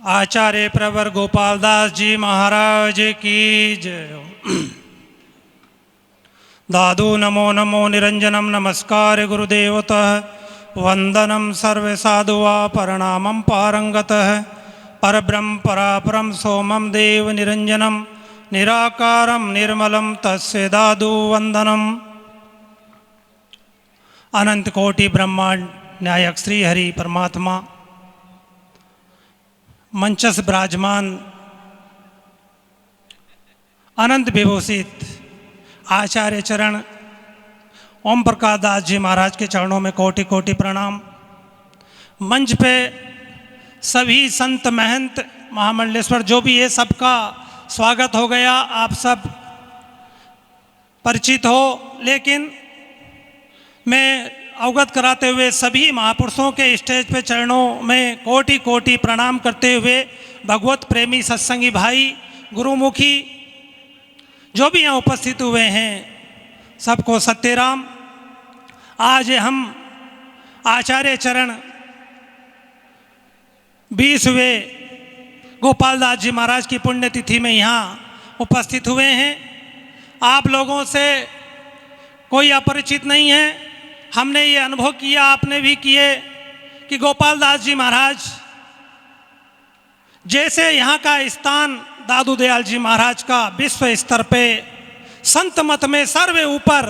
आचार्य प्रवर गोपाल दास जी महाराज की जय। दादू नमो नमो निरंजनम नमस्कार गुरुदेवतः, वंदनम सर्व साधुवा प्रणामं पारंगतः, परब्रह्म परापरम सोमम देव निरंजनम निराकारम निर्मलम तस्य दादू वंदनम। अनंत कोटि ब्रह्मांड नायक श्री हरि परमात्मा, मंचस विराजमान अनंत विभूषित आचार्य चरण ओम प्रकाश दास जी महाराज के चरणों में कोटि कोटि प्रणाम। मंच पे सभी संत महंत महामंडलेश्वर जो भी है, सबका स्वागत हो गया, आप सब परिचित हो, लेकिन मैं अवगत कराते हुए सभी महापुरुषों के स्टेज पे चरणों में कोटि कोटि प्रणाम करते हुए भगवत प्रेमी सत्संगी भाई, गुरुमुखी जो भी यहाँ उपस्थित हुए हैं, सबको सत्यराम। आज हम आचार्य चरण 20वें गोपाल दास जी महाराज की पुण्यतिथि में यहाँ उपस्थित हुए हैं। आप लोगों से कोई अपरिचित नहीं है। हमने ये अनुभव किया, आपने भी किए, कि गोपाल दास जी महाराज जैसे यहाँ का स्थान दादू दयाल जी महाराज का विश्व स्तर पे संत मत में सर्वे ऊपर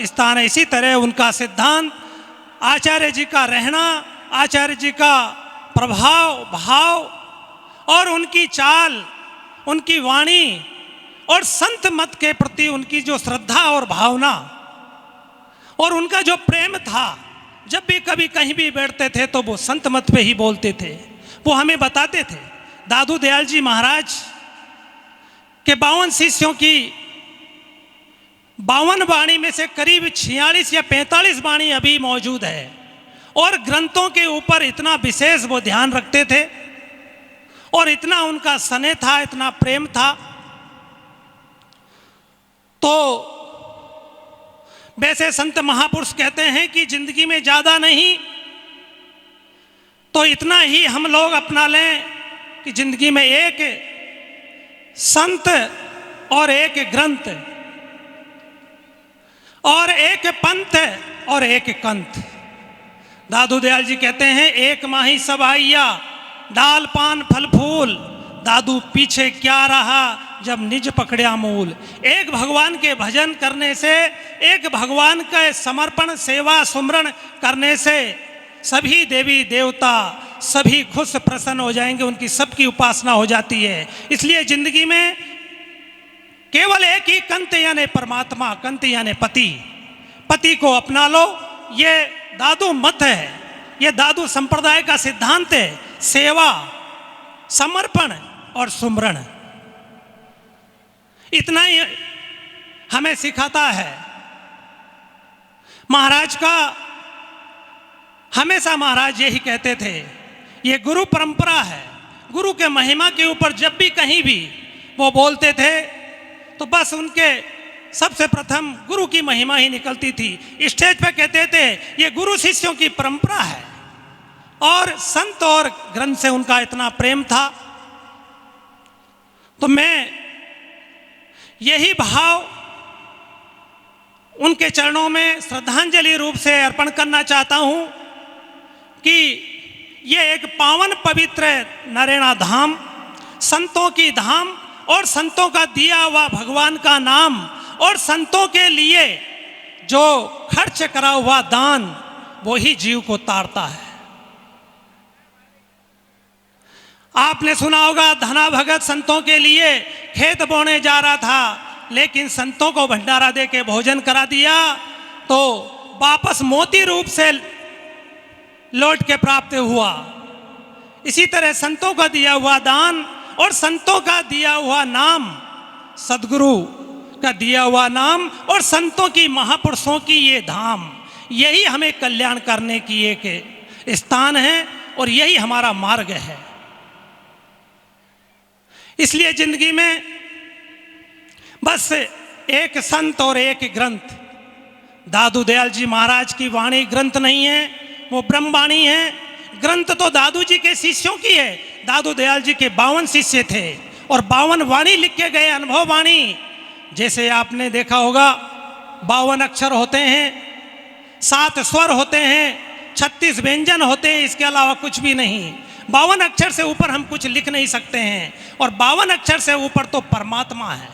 स्थान है, इसी तरह उनका सिद्धांत, आचार्य जी का रहना, आचार्य जी का प्रभाव भाव और उनकी चाल, उनकी वाणी और संत मत के प्रति उनकी जो श्रद्धा और भावना और उनका जो प्रेम था, जब भी कभी कहीं भी बैठते थे तो वो संत मत पे ही बोलते थे। वो हमें बताते थे। दादू दयाल जी महाराज के 52 शिष्यों की 52 वाणी में से करीब 46 या 45 वाणी अभी मौजूद है और ग्रंथों के ऊपर इतना विशेष वो ध्यान रखते थे और इतना उनका स्नेह था, इतना प्रेम था। तो वैसे संत महापुरुष कहते हैं कि जिंदगी में ज्यादा नहीं तो इतना ही हम लोग अपना लें कि जिंदगी में एक संत और एक ग्रंथ और एक पंथ और एक कंथ। दादू दयाल जी कहते हैं, एक माही सब आइया, डाल पान फल फूल, दादू पीछे क्या रहा जब निज पकड़िया मूल। एक भगवान के भजन करने से, एक भगवान का समर्पण सेवा सुमरण करने से सभी देवी देवता सभी खुश प्रसन्न हो जाएंगे, उनकी सबकी उपासना हो जाती है। इसलिए जिंदगी में केवल एक ही कंत यानी परमात्मा, कंत यानी पति, पति को अपना लो। ये दादू मत है, ये दादू संप्रदाय का सिद्धांत है। सेवा, समर्पण और सुमरण, इतना ही हमें सिखाता है। महाराज का हमेशा महाराज यही कहते थे, ये गुरु परंपरा है। गुरु के महिमा के ऊपर जब भी कहीं भी वो बोलते थे तो बस उनके सबसे प्रथम गुरु की महिमा ही निकलती थी। स्टेज पे कहते थे ये गुरु शिष्यों की परंपरा है और संत और ग्रंथ से उनका इतना प्रेम था। तो मैं यही भाव उनके चरणों में श्रद्धांजलि रूप से अर्पण करना चाहता हूं कि ये एक पावन पवित्र नरेना धाम, संतों की धाम और संतों का दिया हुआ भगवान का नाम और संतों के लिए जो खर्च करा हुआ दान वो ही जीव को तारता है। आपने सुना होगा, धना भगत संतों के लिए खेत बोने जा रहा था, लेकिन संतों को भंडारा दे के भोजन करा दिया तो वापस मोती रूप से लौट के प्राप्त हुआ। इसी तरह संतों का दिया हुआ दान और संतों का दिया हुआ नाम, सदगुरु का दिया हुआ नाम और संतों की, महापुरुषों की ये धाम, यही हमें कल्याण करने की एक स्थान है और यही हमारा मार्ग है। इसलिए जिंदगी में बस एक संत और एक ग्रंथ। दादू दयाल जी महाराज की वाणी ग्रंथ नहीं है, वो ब्रह्मवाणी है। ग्रंथ तो दादू जी के शिष्यों की है। दादू दयाल जी के 52 शिष्य थे और 52 वाणी लिख के गए, अनुभव वाणी। जैसे आपने देखा होगा 52 अक्षर होते हैं, 7 स्वर होते हैं, 36 व्यंजन होते हैं, इसके अलावा कुछ भी नहीं। 52 अक्षर से ऊपर हम कुछ लिख नहीं सकते हैं और 52 अक्षर से ऊपर तो परमात्मा है,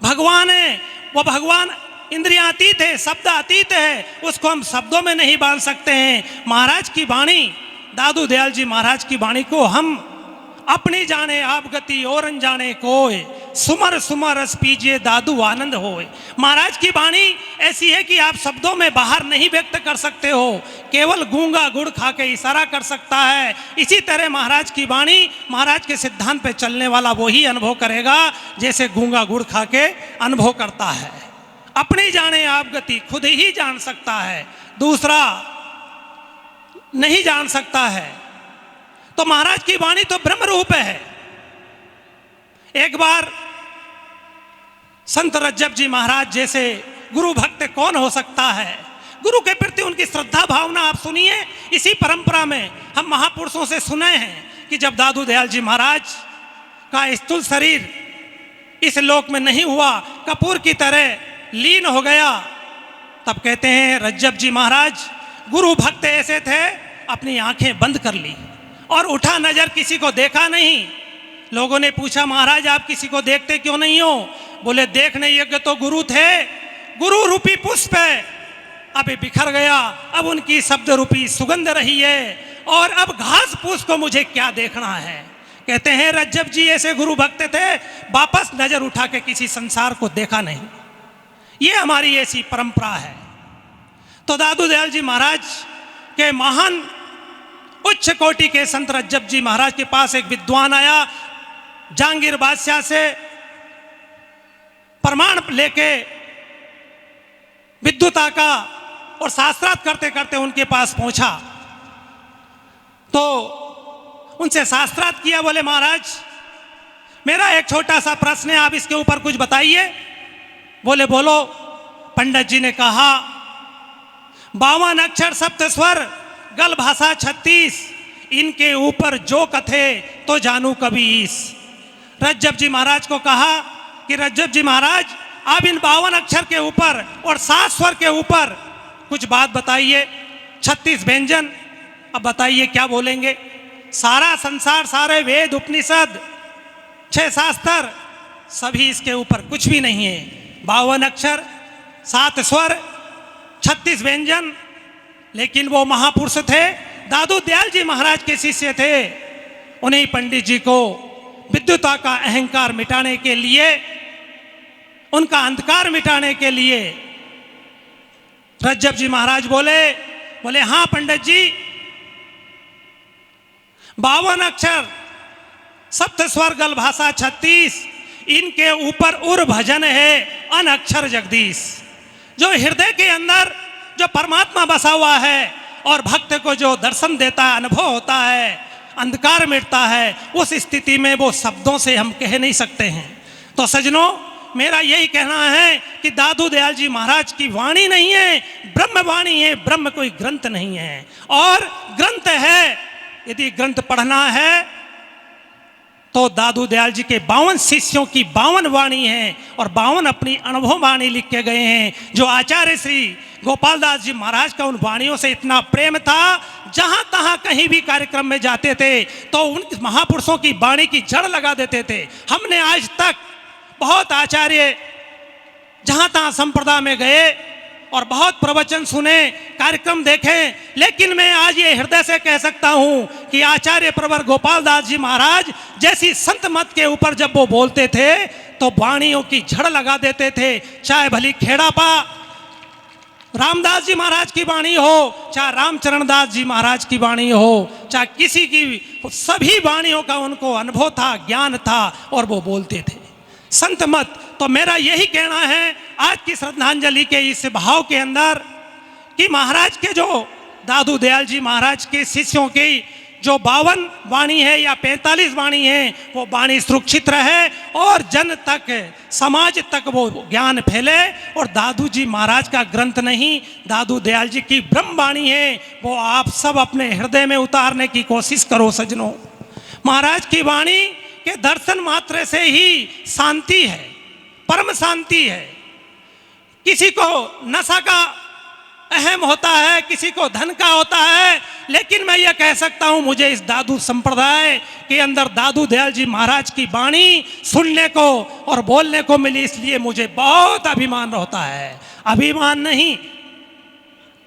भगवान है। वो भगवान इंद्रियां अतीत है, शब्द अतीत है, उसको हम शब्दों में नहीं बांध सकते हैं। महाराज की वाणी, दादू दयाल जी महाराज की वाणी को हम अपनी जाने आप गति और अनजाने कोय, सुमर सुमर रस पीजिए दादू आनंद होए। महाराज की वाणी ऐसी है कि आप शब्दों में बाहर नहीं व्यक्त कर सकते हो, केवल गूंगा गुड़ खा के इशारा कर सकता है। इसी तरह महाराज की वाणी, महाराज के सिद्धांत पे चलने वाला वही अनुभव करेगा जैसे गूंगा गुड़ खा के अनुभव करता है। अपनी जाने आप गति खुद ही जान सकता है, दूसरा नहीं जान सकता है। तो महाराज की वाणी तो ब्रह्म रूप है। एक बार संत रज्जब जी महाराज जैसे गुरु भक्त कौन हो सकता है, गुरु के प्रति उनकी श्रद्धा भावना आप सुनिए। इसी परंपरा में हम महापुरुषों से सुने हैं कि जब दादू दयाल जी महाराज का स्थूल शरीर इस लोक में नहीं हुआ, कपूर की तरह लीन हो गया, तब कहते हैं रज्जब जी महाराज गुरु भक्त ऐसे थे, अपनी आंखें बंद कर ली और उठा नजर, किसी को देखा नहीं। लोगों ने पूछा महाराज आप किसी को देखते क्यों नहीं हो? बोले देखने योग्य तो गुरु थे, गुरु रूपी पुष्प है, अब बिखर गया, अब उनकी शब्द रूपी सुगंध रही है और अब घास फूस को मुझे क्या देखना है। कहते हैं रज्जब जी ऐसे गुरु भक्त थे, वापस नजर उठा के किसी संसार को देखा नहीं। ये हमारी ऐसी परंपरा है। तो दादू दयाल जी महाराज के महान उच्च कोटि के संत रज्जब जी महाराज के पास एक विद्वान आया, जहांगीर बादशाह से प्रमाण लेके विद्वता का और शास्त्रार्थ करते करते उनके पास पहुंचा। तो उनसे शास्त्रार्थ किया, बोले महाराज मेरा एक छोटा सा प्रश्न है, आप इसके ऊपर कुछ बताइए। बोले बोलो। पंडित जी ने कहा 52 अक्षर सप्त स्वर गल भाषा 36, इनके ऊपर जो कथे तो जानू कभी ईस। रज्जब जी महाराज को कहा कि रज्जब जी महाराज आप इन 52 अक्षर के ऊपर और 7 स्वर के ऊपर कुछ बात बताइए, 36 व्यंजन, अब बताइए क्या बोलेंगे। सारा संसार, सारे वेद उपनिषद 6 शास्त्र सभी इसके ऊपर कुछ भी नहीं है। 52 अक्षर, 7 स्वर, 36 व्यंजन। लेकिन वो महापुरुष थे, दादू दयाल जी महाराज के शिष्य थे। उन्हीं पंडित जी को विद्वता का अहंकार मिटाने के लिए, उनका अंधकार मिटाने के लिए रज्जब जी महाराज बोले हाँ पंडित जी, 52 अक्षर सप्त स्वर गल भाषा 36, इनके ऊपर उर भजन है अन अक्षर जगदीश। जो हृदय के अंदर जो परमात्मा बसा हुआ है और भक्त को जो दर्शन देता है, अनुभव होता है, अंधकार मिटता है, उस स्थिति में वो शब्दों से हम कह नहीं सकते हैं। तो सजनों, मेरा यही कहना है कि दादू दयाल जी महाराज की वाणी नहीं है, ब्रह्म वाणी है। ब्रह्म कोई ग्रंथ नहीं है, और ग्रंथ है, यदि ग्रंथ पढ़ना है तो दादू दयाल जी के 52 शिष्यों की 52 वाणी है, और 52 अपनी अनुभव वाणी लिख के गए हैं। जो आचार्य श्री गोपाल दास जी महाराज का उन वाणियों से इतना प्रेम था, जहां तहां कहीं भी कार्यक्रम में जाते थे तो उन महापुरुषों की वाणी की जड़ लगा देते थे। हमने आज तक बहुत आचार्य जहां तहां संप्रदाय में गए और बहुत प्रवचन सुने, कार्यक्रम देखे, लेकिन मैं आज ये हृदय से कह सकता हूं कि आचार्य प्रवर गोपाल दास जी महाराज जैसी संत मत के ऊपर जब वो बोलते थे तो वाणियों की झड़ लगा देते थे। चाहे भली खेड़ापा रामदास जी महाराज की वाणी हो, चाहे रामचरण दास जी महाराज की वाणी हो, चाहे किसी की, सभी वाणियों का उनको अनुभव था, ज्ञान था, और वो बोलते थे संत मत। तो मेरा यही कहना है आज की श्रद्धांजलि के इस भाव के अंदर कि महाराज के जो दादू दयाल जी महाराज के शिष्यों की जो 52 वाणी है या 45 वाणी है, वो वाणी सुरक्षित रहे और जन तक, समाज तक वो ज्ञान फैले। और दादू जी महाराज का ग्रंथ नहीं, दादू दयाल जी की ब्रह्म वाणी है, वो आप सब अपने हृदय में उतारने की कोशिश करो सजनों। महाराज की वाणी के दर्शन मात्र से ही शांति है, परम शांति है। किसी को नशा का अहम होता है, किसी को धन का होता है, लेकिन मैं यह कह सकता हूं मुझे इस दादू संप्रदाय के अंदर दादू दयाल जी महाराज की वाणी सुनने को और बोलने को मिली, इसलिए मुझे बहुत अभिमान होता है। अभिमान नहीं,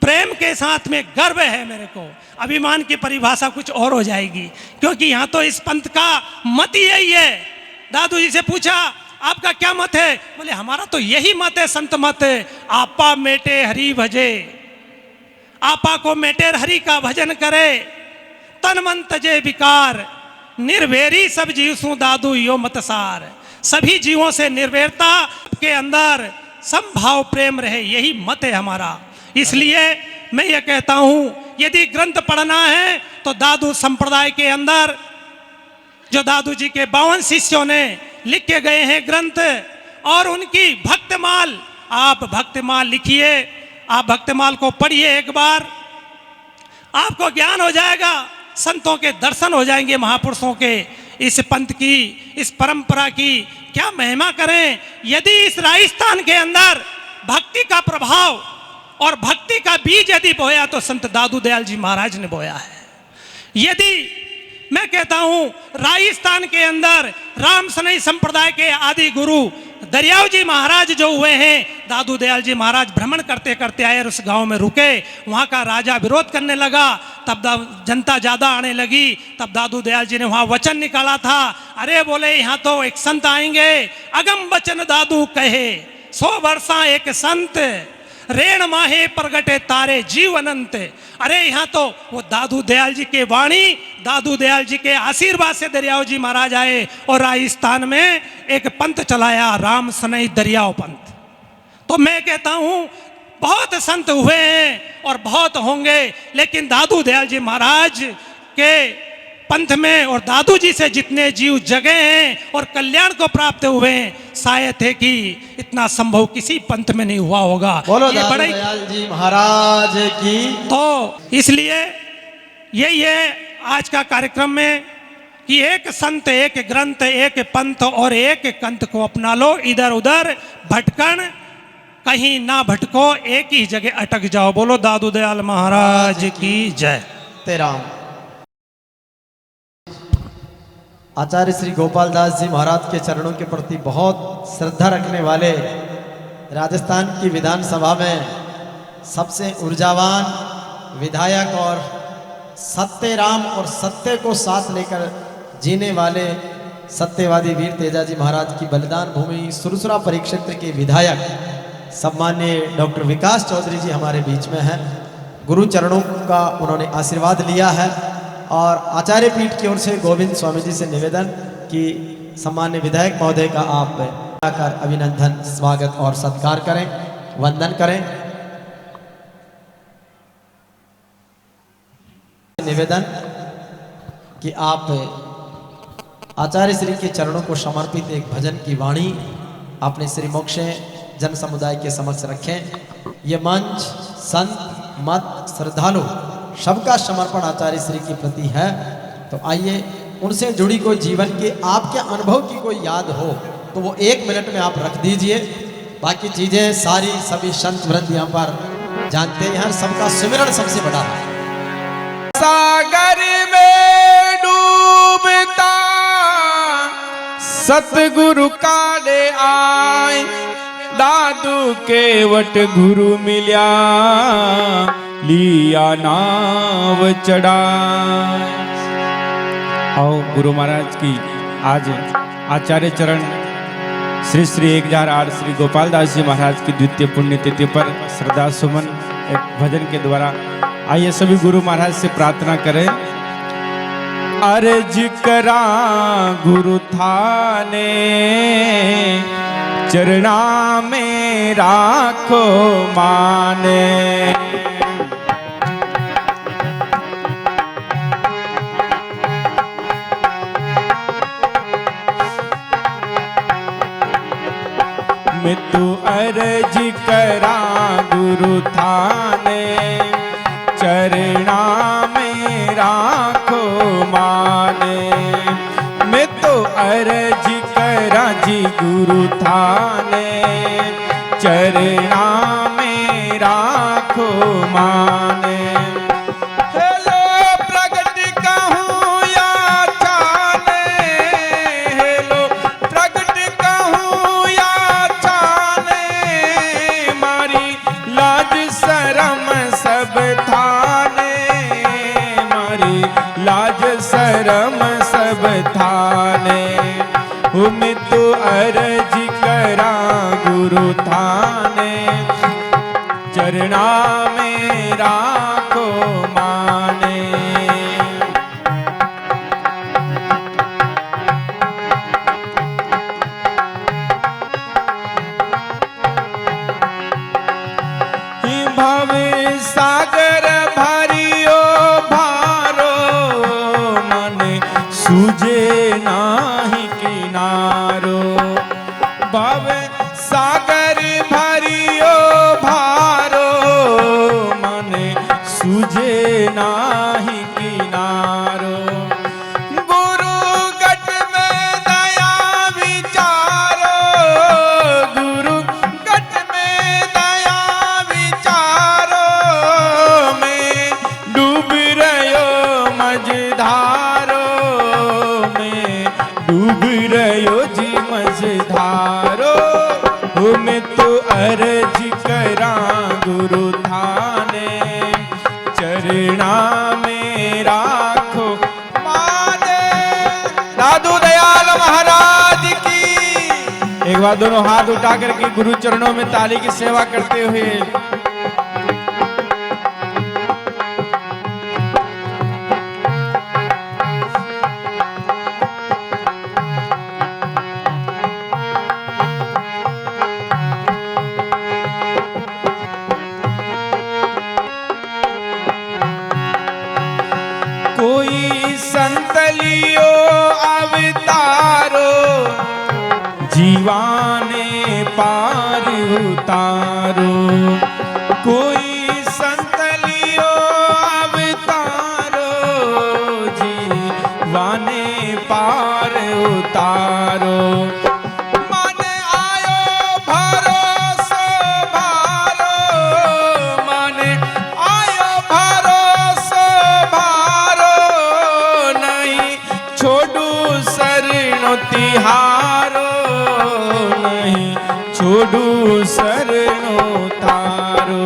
प्रेम के साथ में गर्व है मेरे को। अभिमान की परिभाषा कुछ और हो जाएगी, क्योंकि यहाँ तो इस पंथ का मत ही यही है। दादू जी से पूछा आपका क्या मत है? बोले हमारा तो यही मत है, संत मत है, आपा मेटे हरि भजे, आपा को मेटे हरि का भजन करे, तन मन तजे विकार, निर्वेरी सब जीव सु दादू यो मतसार। सभी जीवों से निर्वेरता के अंदर समभाव प्रेम रहे, यही मत है हमारा। इसलिए मैं ये कहता हूं यदि ग्रंथ पढ़ना है तो दादू संप्रदाय के अंदर जो दादू जी के 52 शिष्यों ने लिख के गए हैं ग्रंथ, और उनकी भक्तमाल, आप भक्तमाल लिखिए, आप भक्तमाल को पढ़िए एक बार, आपको ज्ञान हो जाएगा, संतों के दर्शन हो जाएंगे, महापुरुषों के। इस पंथ की, इस परंपरा की क्या महिमा करें। यदि इस राजस्थान के अंदर भक्ति का प्रभाव और भक्ति का बीज यदि बोया तो संत दादू दयाल जी महाराज ने बोया है। यदि मैं कहता हूं राजस्थान के अंदर राम सनई संप्रदाय के आदि गुरु दरियाव जी महाराज जो हुए हैं, दादू दयाल जी महाराज भ्रमण करते करते आए और उस गांव में रुके। वहां का राजा विरोध करने लगा, तब जनता ज्यादा आने लगी। तब दादू दयाल जी ने वहां वचन निकाला था। अरे बोले यहाँ तो एक संत आएंगे, अगम वचन दादू कहे 100 वर्षा एक संत, रेण माहे प्रगटे तारे जीव अनंत। अरे यहाँ तो वो दादू दयाल जी के वाणी, दादू दयाल जी के आशीर्वाद से दरियाव जी महाराज आए और राजस्थान में एक पंथ चलाया, राम सनई दरियाव पंथ। तो मैं कहता हूँ बहुत संत हुए हैं और बहुत होंगे, लेकिन दादू दयाल जी महाराज के पंथ में और दादू जी से जितने जीव जगे हैं और कल्याण को प्राप्त हुए हैं, शायद है कि इतना संभव किसी पंथ में नहीं हुआ होगा। बोलो ये दादू दयाल जी महाराज की। तो इसलिए यही है आज का कार्यक्रम में कि एक संत, एक ग्रंथ, एक पंथ और एक कंथ को अपना लो। इधर उधर भटकन कहीं ना भटको, एक ही जगह अटक जाओ। बोलो दादू दयाल महाराज की जय। तेरा आचार्य श्री गोपाल दास जी महाराज के चरणों के प्रति बहुत श्रद्धा रखने वाले, राजस्थान की विधानसभा में सबसे ऊर्जावान विधायक और सत्य राम और सत्य को साथ लेकर जीने वाले सत्यवादी वीर तेजाजी महाराज की बलिदान भूमि सुरसुरा परिक्षेत्र के विधायक सम्मान्य डॉक्टर विकास चौधरी जी हमारे बीच में हैं। गुरु चरणों का उन्होंने आशीर्वाद लिया है और आचार्य पीठ की ओर से गोविंद स्वामी जी से निवेदन कि सम्मान्य विधायक महोदय का आप आकर अभिनंदन, स्वागत और सत्कार करें, वंदन करें। निवेदन कि आप आचार्य श्री के चरणों को समर्पित एक भजन की वाणी अपने श्री मोक्ष जन समुदाय के समक्ष रखें। ये मंच संत मत श्रद्धालु सबका समर्पण आचार्य श्री के प्रति है। तो आइए उनसे जुड़ी कोई जीवन के आपके अनुभव की कोई याद हो तो वो 1 मिनट में आप रख दीजिए। बाकी चीजें सारी सभी संत वृंद यहाँ पर जानते हैं, सबका सुमिरन सबसे बड़ा है। सागर में डूबता सतगुरु काले आए, दादू के वट गुरु मिल्या लिया नाव चढ़ाए। आओ गुरु महाराज की आज आचार्य चरण श्री श्री 1008 श्री गोपाल दास जी महाराज की द्वितीय पुण्यतिथि पर श्रद्धा सुमन एक भजन के द्वारा आइए सभी गुरु महाराज से प्रार्थना करें। अर्ज करा गुरु थाने, चरणा में राखो माने। मैं तू अर्ज करा गुरु थाने, चरणा में राखो माने। मैं तो अर्ज करा जी गुरु थाने, चरणा में राखो माने। हेलो प्रगट कहूँ या चाने, हेलो प्रगट कहूँ या चाने, मारी लाज शरम सब थाने, मारी लाज शरम सब थाने। मैं तो अर्ज करा गुरु थाने, चरणा में राखो माने। भव सागर भरियो भारो, मन सूझे नाही किनारो। भव सागर भरियो भारो, मन सूझे नाही किनारो। गुरु गट में दया विचारो, गुरु गट में दया विचारो। मैं डूब रहो मझधारो, मैं डूब रहो जी मझधारो। अर्ज करा गुरु थाने चरणा में राखो माने। दादू दयाल महाराज की। एक बार दोनों हाथ उठा करके गुरु चरणों में ताली की सेवा करते हुए संत लियो अवतारो जीवाने पार उतारो। कोई संत लियो अवतारो जीवाने पार उतारो। मन आयो भरोसो भारो, मन आयो भरोसो भारो, छोड़ू शरणो तिहारो, नहीं छोड़ू शरणो तारो।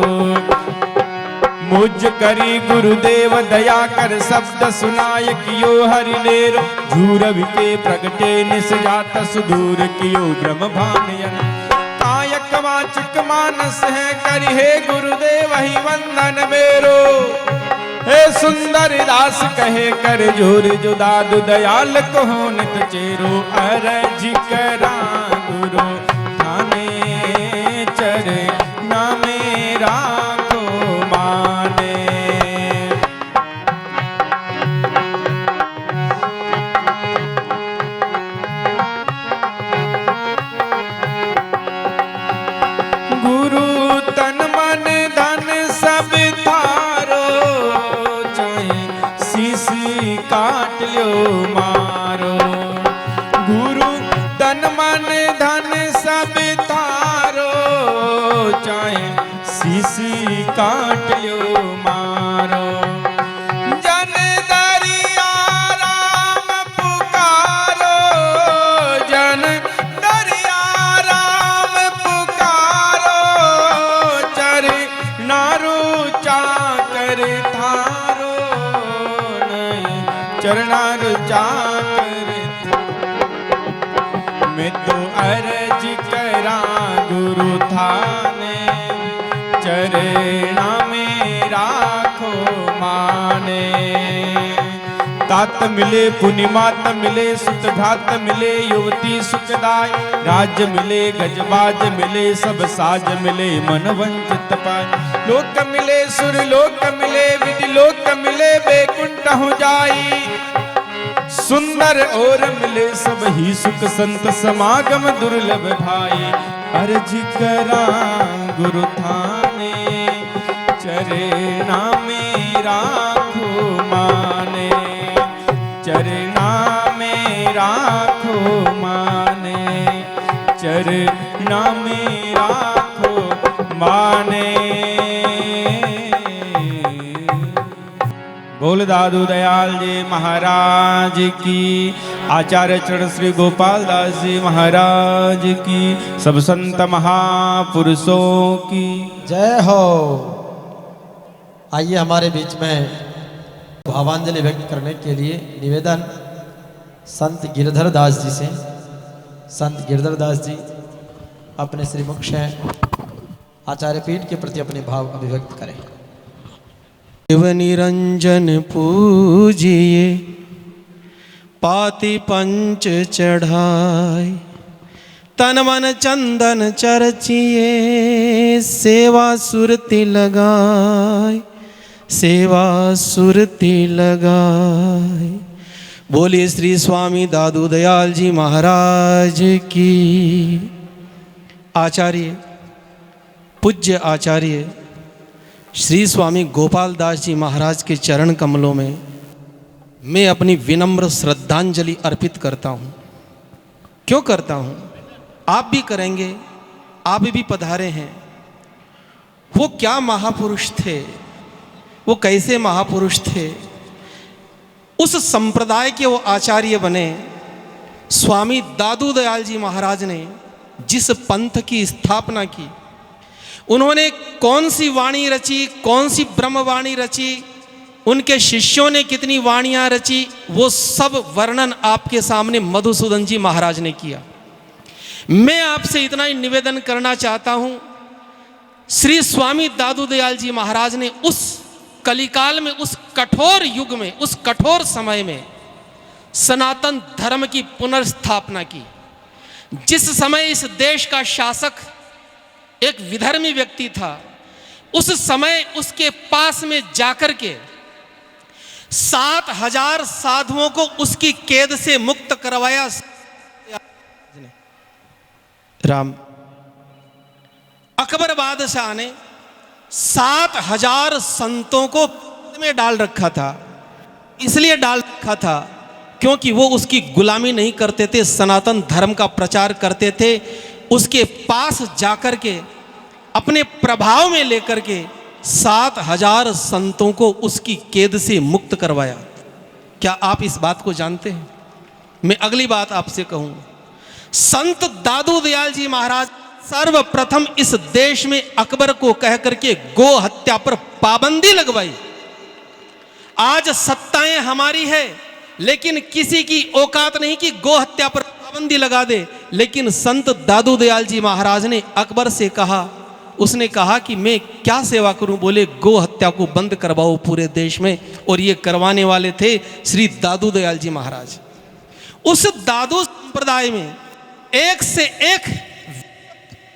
मुझ करी गुरुदेव दया कर शब्द सुनाय कियो हरि लेर। झूरव के प्रगटे निस जात सुदूर कियो ब्रह्म भानयन। कायक वाचिक मानस है करी हे गुरुदेव ही वंदन मेरो। हे सुंदर दास कहे कर जोर जो दादू दयाल को नित चेरो। अर्ज करा गुरु थाने चरणा में राखो माने। गुरु तन मन धन सब थारो, काट लो मारो। गुरु तन मन धन सब तारो, चाहे सीसी काट लो मारो। जन दरिया राम पुकारो, जन दरिया राम पुकारो। चरनारो चाकर थारो, चरणार चाकर। मैं तो अर्ज करा गुरु थाने चरणा में राखो माने। तात मिले पुनि मात मिले सुत भ्रात मिले युवती सुखदाय। राज्य मिले गजबाज मिले सब साज मिले मन वंचित पाए। लोक मिले सुर लोक मिले विधि लोक मिले बैकुंठ हो जाई। सुंदर और मिले सब ही सुख संत समागम दुर्लभ भाई। अर्ज करा गुरु थाने चरणा में राखो माने। चरणा में राखो माने, चरणा में राखो माने। बोल दादू दयाल जी महाराज की। आचार्य चरण श्री गोपाल दास जी महाराज की। सब संत महापुरुषों की जय हो। आइए हमारे बीच में भावांजलि व्यक्त करने के लिए निवेदन संत गिरधर दास जी से। संत गिरधर दास जी अपने श्रीमुख से आचार्य पीठ के प्रति अपने भाव अभिव्यक्त करें। शिव निरंजन पूजिए पाति पंच चढ़ाए। तन मन चंदन चर्चिए सेवा सुरति लगाए। सेवा सुरति लगाए। बोलिए श्री स्वामी दादू दयाल जी महाराज की। आचार्य पूज्य आचार्य श्री स्वामी गोपाल दास जी महाराज के चरण कमलों में मैं अपनी विनम्र श्रद्धांजलि अर्पित करता हूँ। क्यों करता हूँ? आप भी करेंगे, आप भी पधारे हैं। वो क्या महापुरुष थे, वो कैसे महापुरुष थे। उस संप्रदाय के वो आचार्य बने। स्वामी दादू दयाल जी महाराज ने जिस पंथ की स्थापना की, उन्होंने कौन सी वाणी रची, कौन सी ब्रह्मवाणी रची, उनके शिष्यों ने कितनी वाणियां रची, वो सब वर्णन आपके सामने मधुसूदन जी महाराज ने किया। मैं आपसे इतना ही निवेदन करना चाहता हूं, श्री स्वामी दादू दयाल जी महाराज ने उस कलिकाल में, उस कठोर युग में, उस कठोर समय में सनातन धर्म की पुनर्स्थापना की। जिस समय इस देश का शासक एक विधर्मी व्यक्ति था, उस समय उसके पास में जाकर के 7,000 साधुओं को उसकी कैद से मुक्त करवाया। राम अकबर बादशाह ने 7,000 संतों को में डाल रखा था। इसलिए डाल रखा था क्योंकि वो उसकी गुलामी नहीं करते थे, सनातन धर्म का प्रचार करते थे। उसके पास जाकर के अपने प्रभाव में लेकर के 7,000 संतों को उसकी कैद से मुक्त करवाया। क्या आप इस बात को जानते हैं? मैं अगली बात आपसे कहूं, संत दादू दयाल जी महाराज सर्वप्रथम इस देश में अकबर को कह करके गो हत्या पर पाबंदी लगवाई। आज सत्ताएं हमारी है, लेकिन किसी की औकात नहीं कि गो हत्या पर पाबंदी लगा दे। लेकिन संत दादू दयाल जी महाराज ने अकबर से कहा, उसने कहा कि मैं क्या सेवा करूं, बोले गो हत्या को बंद करवाओ पूरे देश में। और ये करवाने वाले थे श्री दादू दयाल जी महाराज। उस दादू संप्रदाय में एक से एक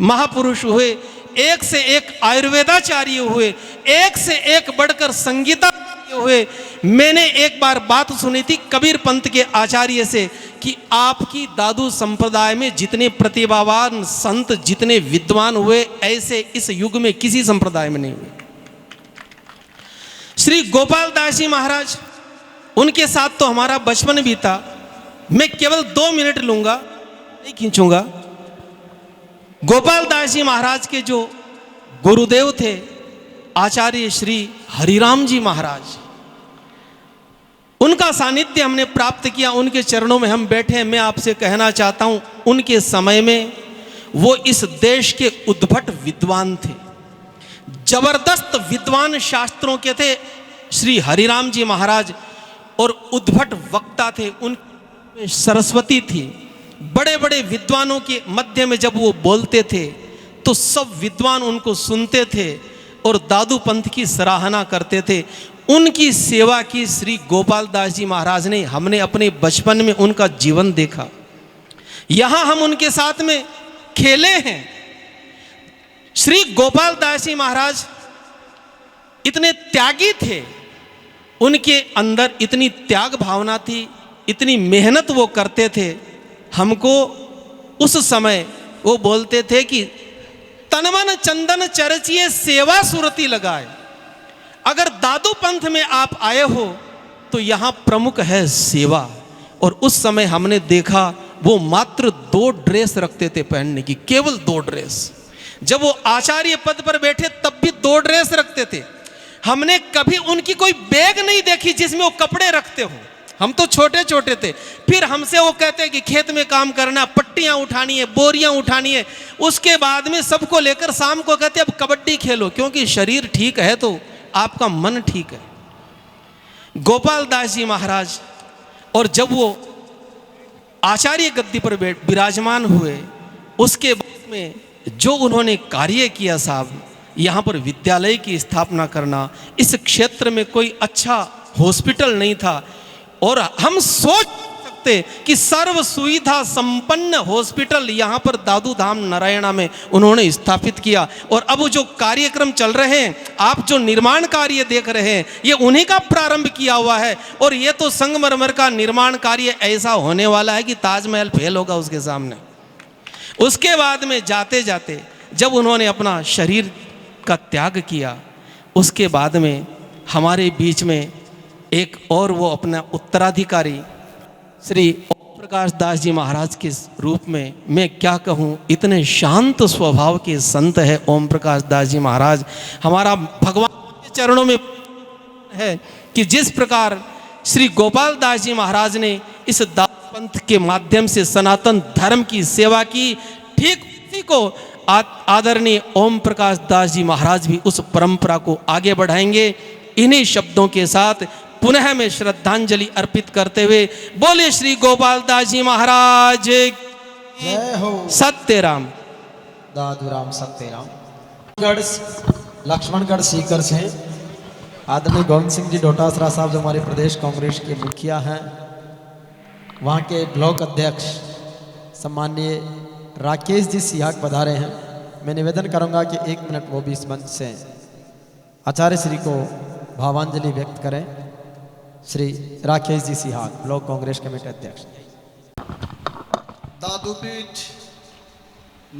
महापुरुष हुए, एक से एक आयुर्वेदाचार्य हुए, एक से एक बढ़कर संगीता हुए। मैंने एक बार बात सुनी थी कबीर पंथ के आचार्य से कि आपकी दादू संप्रदाय में जितने प्रतिभावान संत, जितने विद्वान हुए, ऐसे इस युग में किसी संप्रदाय में नहीं हुए। श्री गोपाल दास जी महाराज, उनके साथ तो हमारा बचपन भी था। मैं केवल 2 मिनट लूंगा, नहीं खींचूंगा। गोपाल दास जी महाराज के जो गुरुदेव थे आचार्य श्री हरिराम जी महाराज, उनका सानिध्य हमने प्राप्त किया, उनके चरणों में हम बैठे हैं। मैं आपसे कहना चाहता हूं, उनके समय में वो इस देश के उद्भट विद्वान थे, जबरदस्त विद्वान शास्त्रों के थे श्री हरिराम जी महाराज, और उद्भट वक्ता थे। उनमें सरस्वती थी। बड़े बड़े विद्वानों के मध्य में जब वो बोलते थे तो सब विद्वान उनको सुनते थे और दादू पंथ की सराहना करते थे। उनकी सेवा की श्री गोपाल दास जी महाराज ने। हमने अपने बचपन में उनका जीवन देखा, यहां हम उनके साथ में खेले हैं। श्री गोपाल दास जी महाराज इतने त्यागी थे, उनके अंदर इतनी त्याग भावना थी, इतनी मेहनत वो करते थे। हमको उस समय वो बोलते थे कि तनमन चंदन चर्चिए सेवा सुरती लगाए। अगर दादू पंथ में आप आए हो तो यहां प्रमुख है सेवा। और उस समय हमने देखा वो मात्र 2 ड्रेस रखते थे पहनने की, केवल 2 ड्रेस। जब वो आचार्य पद पर बैठे तब भी 2 ड्रेस रखते थे। हमने कभी उनकी कोई बैग नहीं देखी जिसमें वो कपड़े रखते हो। हम तो छोटे छोटे थे। फिर हमसे वो कहते कि खेत में काम करना, पट्टियां उठानी है, बोरियां उठानी है। उसके बाद में सबको लेकर शाम को कहते अब कबड्डी खेलो, क्योंकि शरीर ठीक है तो आपका मन ठीक है। गोपाल दास जी महाराज, और जब वो आचार्य गद्दी पर विराजमान हुए, उसके बाद में जो उन्होंने कार्य किया साहब, यहाँ पर विद्यालय की स्थापना करना, इस क्षेत्र में कोई अच्छा हॉस्पिटल नहीं था, और हम सोच सकते कि सर्व सुविधा संपन्न हॉस्पिटल यहाँ पर दादू धाम नारायणा में उन्होंने स्थापित किया। और अब जो कार्यक्रम चल रहे हैं, आप जो निर्माण कार्य देख रहे हैं, ये उन्हीं का प्रारंभ किया हुआ है। और ये तो संगमरमर का निर्माण कार्य ऐसा होने वाला है कि ताजमहल फेल होगा उसके सामने। उसके बाद में जाते जाते जब उन्होंने अपना शरीर का त्याग किया, उसके बाद में हमारे बीच में एक और वो अपना उत्तराधिकारी श्री ओम प्रकाश दास जी महाराज के रूप में, मैं क्या कहूँ, इतने शांत स्वभाव के संत है ओम प्रकाश दास जी महाराज। हमारा भगवान के चरणों में है कि जिस प्रकार श्री गोपाल दास जी महाराज ने इस दास पंथ के माध्यम से सनातन धर्म की सेवा की, ठीक उसी को आदरणीय ओम प्रकाश दास जी महाराज भी उस परंपरा को आगे बढ़ाएंगे। इन्हीं शब्दों के साथ पुनः मैं श्रद्धांजलि अर्पित करते हुए बोले श्री गोपाल दास जी महाराज जय हो। सत्यराम। दादूराम सत्यराम। लक्ष्मणगढ़ सीकर से आदरणीय गोविंद सिंह जी डोटासरा साहब जो हमारे प्रदेश कांग्रेस के मुखिया हैं, वहाँ के ब्लॉक अध्यक्ष सम्माननीय राकेश जी सिहाग पधारे हैं। मैं निवेदन करूंगा कि 1 मिनट वो भी इस मंच से आचार्य श्री को भावांजलि व्यक्त करें। श्री राकेश जी सिहाग, ब्लॉक कांग्रेस कमेटी अध्यक्ष। दादूपीठ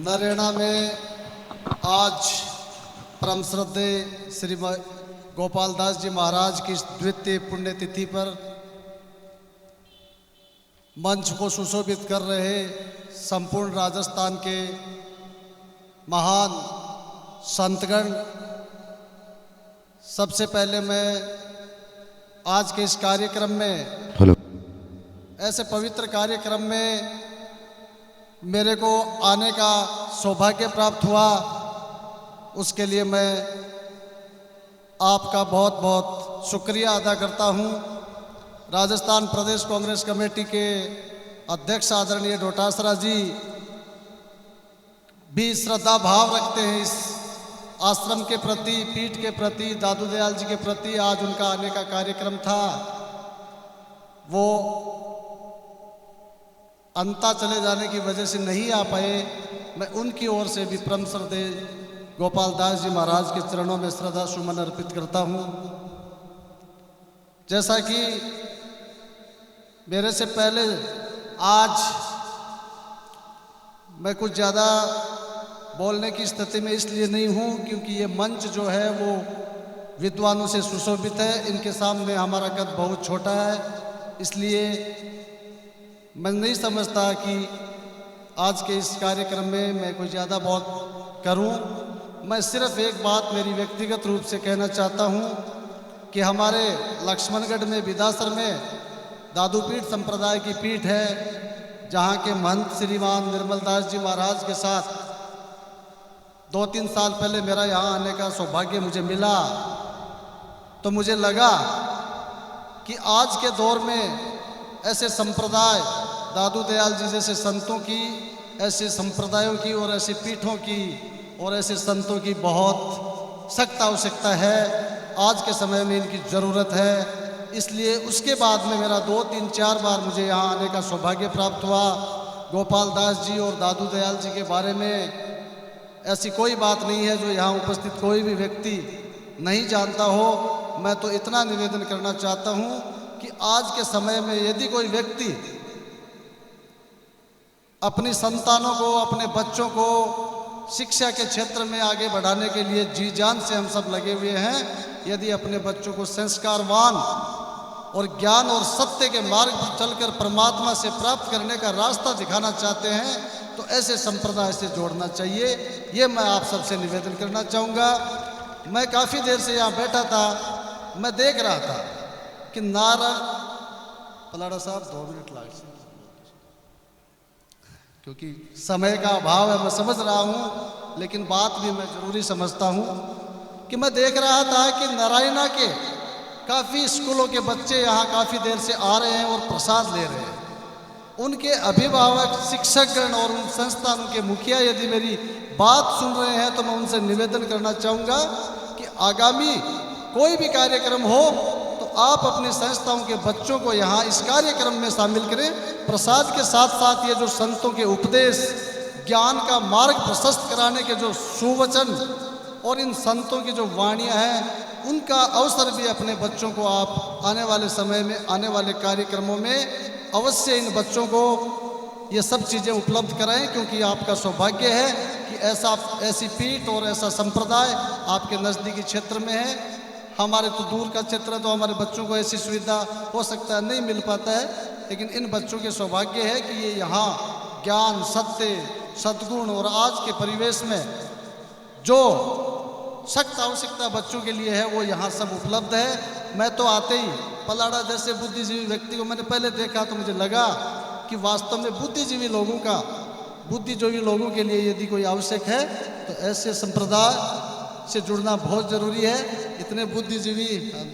नरेना में आज परम श्रद्धेय श्री गोपाल दास जी महाराज की द्वितीय पुण्यतिथि पर मंच को सुशोभित कर रहे संपूर्ण राजस्थान के महान संतगण, सबसे पहले मैं आज के इस कार्यक्रम में ऐसे पवित्र कार्यक्रम में मेरे को आने का सौभाग्य प्राप्त हुआ, उसके लिए मैं आपका बहुत बहुत शुक्रिया अदा करता हूं। राजस्थान प्रदेश कांग्रेस कमेटी के अध्यक्ष आदरणीय डोटासरा जी भी श्रद्धा भाव रखते हैं इस आश्रम के प्रति, पीठ के प्रति, दादू दयाल जी के प्रति। आज उनका आने का कार्यक्रम था, वो अंता चले जाने की वजह से नहीं आ पाए। मैं उनकी ओर से भी परम श्रद्धेय गोपाल दास जी महाराज के चरणों में श्रद्धा सुमन अर्पित करता हूँ। जैसा कि मेरे से पहले आज मैं कुछ ज़्यादा बोलने की स्थिति में इसलिए नहीं हूँ क्योंकि ये मंच जो है वो विद्वानों से सुशोभित है, इनके सामने हमारा कद बहुत छोटा है, इसलिए मैं नहीं समझता कि आज के इस कार्यक्रम में मैं कोई ज़्यादा बहुत करूं। मैं सिर्फ एक बात मेरी व्यक्तिगत रूप से कहना चाहता हूं कि हमारे लक्ष्मणगढ़ में विदासर में दादूपीठ संप्रदाय की पीठ है, जहां के महंत श्रीमान निर्मल दास जी महाराज के साथ 2-3 साल पहले मेरा यहाँ आने का सौभाग्य मुझे मिला। तो मुझे लगा कि आज के दौर में ऐसे संप्रदाय, दादू दयाल जी जैसे संतों की, ऐसे संप्रदायों की और ऐसी पीठों की और ऐसे संतों की बहुत सख्त आवश्यकता है। आज के समय में इनकी ज़रूरत है, इसलिए उसके बाद में मेरा 2-3-4 बार मुझे यहाँ आने का सौभाग्य प्राप्त हुआ। गोपाल दास जी और दादू दयाल जी के बारे में ऐसी कोई बात नहीं है जो यहाँ उपस्थित कोई भी व्यक्ति नहीं जानता हो। मैं तो इतना निवेदन करना चाहता हूँ कि आज के समय में यदि कोई व्यक्ति अपनी संतानों को, अपने बच्चों को शिक्षा के क्षेत्र में आगे बढ़ाने के लिए जी जान से हम सब लगे हुए हैं, यदि अपने बच्चों को संस्कारवान और ज्ञान और सत्य के मार्ग पर चलकर परमात्मा से प्राप्त करने का रास्ता दिखाना चाहते हैं तो ऐसे संप्रदाय से जोड़ना चाहिए। ये मैं आप सबसे निवेदन करना चाहूँगा। मैं काफ़ी देर से यहाँ बैठा था, मैं देख रहा था कि नारायण पलाड़ा साहब 2 मिनट लाग क्योंकि समय का अभाव है, मैं समझ रहा हूँ, लेकिन बात भी मैं ज़रूरी समझता हूँ कि मैं देख रहा था कि नारायणा के काफ़ी स्कूलों के बच्चे यहाँ काफ़ी देर से आ रहे हैं और प्रसाद ले रहे हैं। उनके अभिभावक, शिक्षकगण और उन संस्थानों के मुखिया यदि मेरी बात सुन रहे हैं तो मैं उनसे निवेदन करना चाहूँगा कि आगामी कोई भी कार्यक्रम हो तो आप अपनी संस्थाओं के बच्चों को यहाँ इस कार्यक्रम में शामिल करें। प्रसाद के साथ साथ ये जो संतों के उपदेश, ज्ञान का मार्ग प्रशस्त कराने के जो सुवचन और इन संतों की जो वाणियाँ हैं, उनका अवसर भी अपने बच्चों को आप आने वाले समय में, आने वाले कार्यक्रमों में अवश्य इन बच्चों को ये सब चीज़ें उपलब्ध कराएं, क्योंकि आपका सौभाग्य है कि ऐसी पीठ और ऐसा संप्रदाय आपके नज़दीकी क्षेत्र में है। हमारे तो दूर का क्षेत्र है तो हमारे बच्चों को ऐसी सुविधा हो सकता है नहीं मिल पाता है, लेकिन इन बच्चों के सौभाग्य है कि ये यहाँ ज्ञान, सत्य, सद्गुण और आज के परिवेश में जो सख्त आवश्यकता बच्चों के लिए है वो यहाँ सब उपलब्ध है। मैं तो आते ही पलाड़ा जैसे बुद्धिजीवी व्यक्ति को मैंने पहले देखा तो मुझे लगा कि वास्तव में बुद्धिजीवी लोगों का बुद्धिजीवी लोगों के लिए यदि कोई आवश्यक है तो ऐसे संप्रदाय से जुड़ना बहुत जरूरी है। इतने बुद्धिजीवी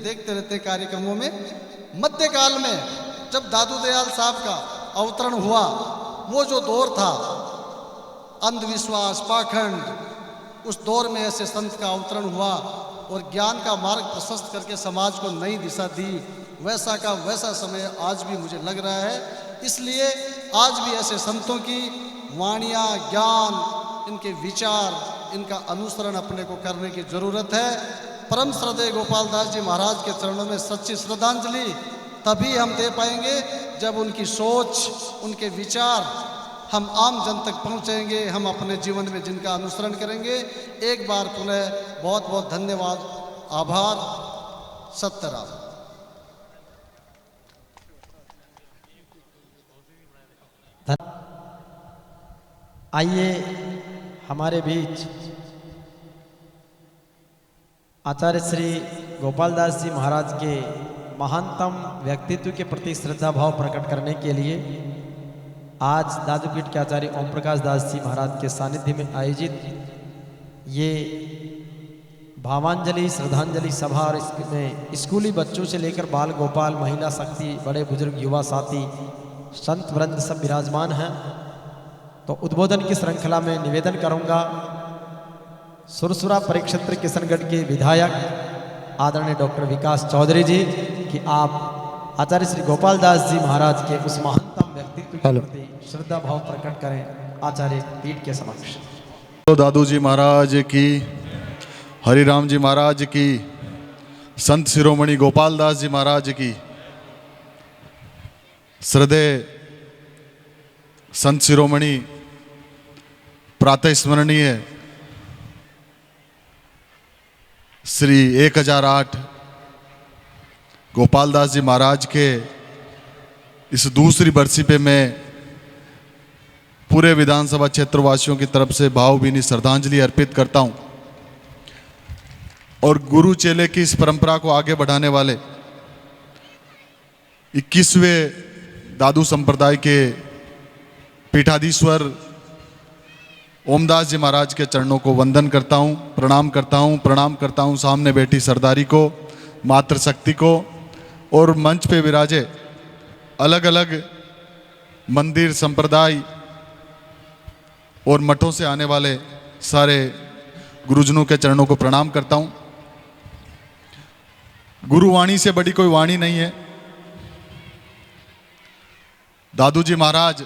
देखते रहते हैं कार्यक्रमों में। मध्यकाल में जब दादू दयाल साहब का अवतरण हुआ, वो जो दौर था अंधविश्वास, पाखंड, उस दौर में ऐसे संत का अवतरण हुआ और ज्ञान का मार्ग प्रशस्त करके समाज को नई दिशा दी। वैसा का वैसा समय आज भी मुझे लग रहा है। इसलिए आज भी ऐसे संतों की वाणियाँ, ज्ञान, इनके विचार, इनका अनुसरण अपने को करने की जरूरत है। परम श्रद्धेय गोपाल दास जी महाराज के चरणों में सच्ची श्रद्धांजलि तभी हम दे पाएंगे जब उनकी सोच, उनके विचार हम आम जन तक पहुंचेंगे, हम अपने जीवन में जिनका अनुसरण करेंगे। एक बार पुनः बहुत बहुत धन्यवाद, आभार, सत्यराम। आइए हमारे बीच आचार्य श्री गोपाल दास जी महाराज के महानतम व्यक्तित्व के प्रति श्रद्धा भाव प्रकट करने के लिए आज दादूपीठ के आचार्य ओम प्रकाश दास जी महाराज के सानिध्य में आयोजित ये भावांजलि श्रद्धांजलि सभा, और इसमें स्कूली बच्चों से लेकर बाल गोपाल, महिला शक्ति, बड़े बुजुर्ग, युवा साथी, संत वृंद सब विराजमान हैं। तो उद्बोधन की श्रृंखला में निवेदन करूंगा सुरसुरा परिक्षेत्र किशनगढ़ के विधायक आदरणीय डॉक्टर विकास चौधरी जी कि आप आचार्य श्री गोपाल दास जी महाराज के उस महानतम व्यक्तित्व के प्रति श्रद्धा भाव प्रकट करें आचार्य पीठ के समक्ष। तो दादू जी महाराज की, हरिराम जी महाराज की, संत शिरोमणि गोपाल दास जी महाराज की, श्रद्धेय संत शिरोमणि प्रातः स्मरणीय श्री 1008 गोपाल दास जी महाराज के इस दूसरी बरसी पे मैं पूरे विधानसभा क्षेत्र वासियों की तरफ से भावभीनी श्रद्धांजलि अर्पित करता हूं। और गुरु चेले की इस परंपरा को आगे बढ़ाने वाले 21वें दादू संप्रदाय के पीठाधीश्वर ओमदास जी महाराज के चरणों को वंदन करता हूं, प्रणाम करता हूं सामने बैठी सरदारी को, मातृशक्ति को, और मंच पे विराजे अलग अलग मंदिर, संप्रदाय और मठों से आने वाले सारे गुरुजनों के चरणों को प्रणाम करता हूं। गुरुवाणी से बड़ी कोई वाणी नहीं है। दादू जी महाराज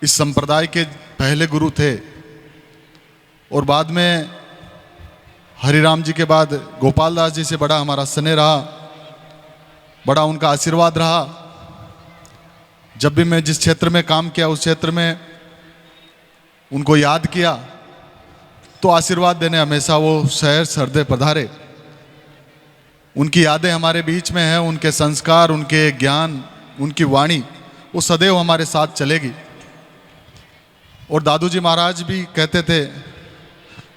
इस संप्रदाय के पहले गुरु थे और बाद में हरिराम जी के बाद गोपाल दास जी से बड़ा हमारा स्नेह रहा, बड़ा उनका आशीर्वाद रहा। जब भी मैं जिस क्षेत्र में काम किया उस क्षेत्र में उनको याद किया तो आशीर्वाद देने हमेशा वो शहर सरदे पधारे। उनकी यादें हमारे बीच में हैं, उनके संस्कार, उनके ज्ञान, उनकी वाणी वो सदैव हमारे साथ चलेगी। और दादू जी महाराज भी कहते थे,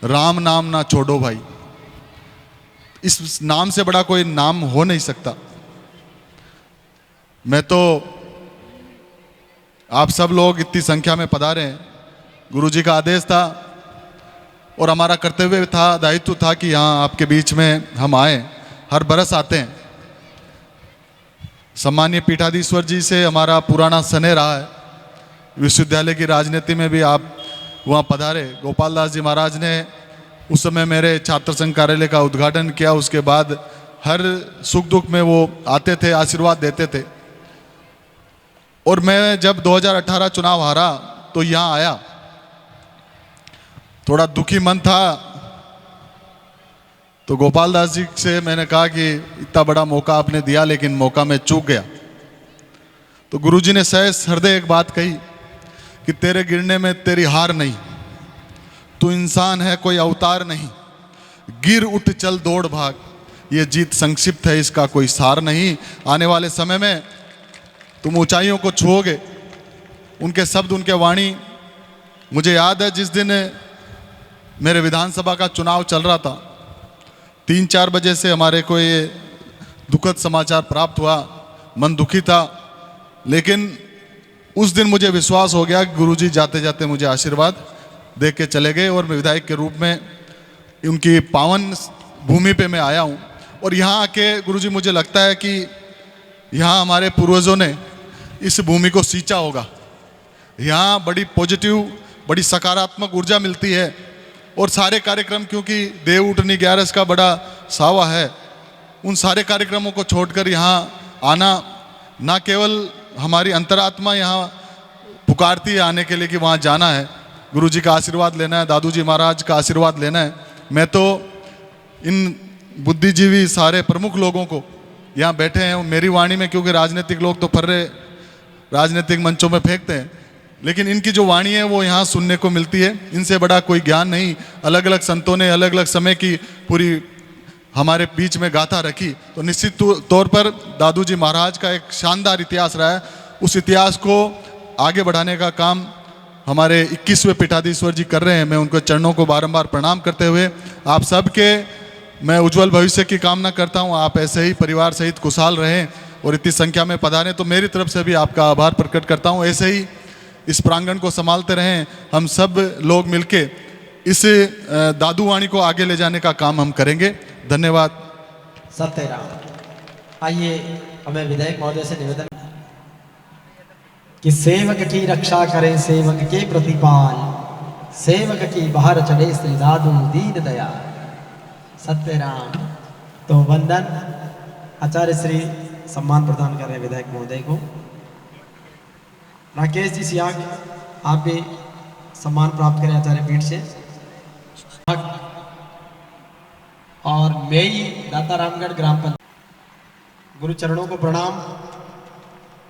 राम नाम ना छोड़ो भाई। इस नाम से बड़ा कोई नाम हो नहीं सकता। मैं तो आप सब लोग इतनी संख्या में पधारे हैं, गुरुजी का आदेश था और हमारा कर्तव्य था, दायित्व था कि यहाँ आपके बीच में हम आए। हर बरस आते हैं। सम्मानीय पीठाधीश्वर जी से हमारा पुराना स्नेह रहा है। विश्वविद्यालय की राजनीति में भी आप वहाँ पधारे। गोपाल दास जी महाराज ने उस समय मेरे छात्र संघ कार्यालय का उद्घाटन किया। उसके बाद हर सुख दुख में वो आते थे, आशीर्वाद देते थे। और मैं जब 2018 चुनाव हारा तो यहाँ आया, थोड़ा दुखी मन था। तो गोपाल दास जी से मैंने कहा कि इतना बड़ा मौका आपने दिया लेकिन मौका मैं चूक गया। तो गुरुजी ने सहज हृदय एक बात कही कि तेरे गिरने में तेरी हार नहीं, तू इंसान है कोई अवतार नहीं। गिर उठ चल दौड़ भाग, ये जीत संक्षिप्त है इसका कोई सार नहीं। आने वाले समय में तुम ऊंचाइयों को छुओगे। उनके शब्द, उनके वाणी मुझे याद है। जिस दिन मेरे विधानसभा का चुनाव चल रहा था, 3-4 बजे से हमारे को ये दुखद समाचार प्राप्त हुआ। मन दुखी था, लेकिन उस दिन मुझे विश्वास हो गया कि गुरुजी जाते जाते मुझे आशीर्वाद दे के चले गए और मैं विधायक के रूप में उनकी पावन भूमि पे मैं आया हूँ। और यहाँ आके गुरुजी मुझे लगता है कि यहाँ हमारे पूर्वजों ने इस भूमि को सींचा होगा। यहाँ बड़ी पॉजिटिव, बड़ी सकारात्मक ऊर्जा मिलती है। और सारे कार्यक्रम, क्योंकि देव उठनी 11 का बड़ा सावा है, उन सारे कार्यक्रमों को छोड़कर यहाँ आना, ना केवल हमारी अंतरात्मा यहाँ पुकारती है आने के लिए कि वहाँ जाना है, गुरुजी का आशीर्वाद लेना है, दादू जी महाराज का आशीर्वाद लेना है। मैं तो इन बुद्धिजीवी सारे प्रमुख लोगों को यहाँ बैठे हैं मेरी वाणी में, क्योंकि राजनीतिक लोग तो फर्रे राजनीतिक मंचों में फेंकते हैं, लेकिन इनकी जो वाणी है वो यहाँ सुनने को मिलती है। इनसे बड़ा कोई ज्ञान नहीं। अलग अलग संतों ने अलग अलग समय की पूरी हमारे बीच में गाथा रखी। तो निश्चित तौर पर दादू जी महाराज का एक शानदार इतिहास रहा है। उस इतिहास को आगे बढ़ाने का काम हमारे 21वें पीठाधीश्वर जी कर रहे हैं। मैं उनके चरणों को बारंबार प्रणाम करते हुए आप सबके मैं उज्जवल भविष्य की कामना करता हूं। आप ऐसे ही परिवार सहित खुशहाल रहें और इतनी संख्या में पधारें, तो मेरी तरफ से भी आपका आभार प्रकट करता हूं। ऐसे ही इस प्रांगण को संभालते रहें। हम सब लोग मिलके इस दादू वाणी को आगे ले जाने का काम हम करेंगे। धन्यवाद। सत्यनारायण। आइए हमें विधायक महोदय से निवेदन कि सेवक की रक्षा करें सेवक के प्रतिपाल, सेवक की बाहर चढ़े श्री दादू दीन दयाल। सत्यराम। तो वंदन आचार्य श्री सम्मान प्रदान कर रहे हैं विधायक महोदय को। राकेश जी सियाग, आप भी सम्मान प्राप्त करें आचार्य पीठ से। और मेई दाता रामगढ़ ग्राम पंचायत गुरु चरणों को प्रणाम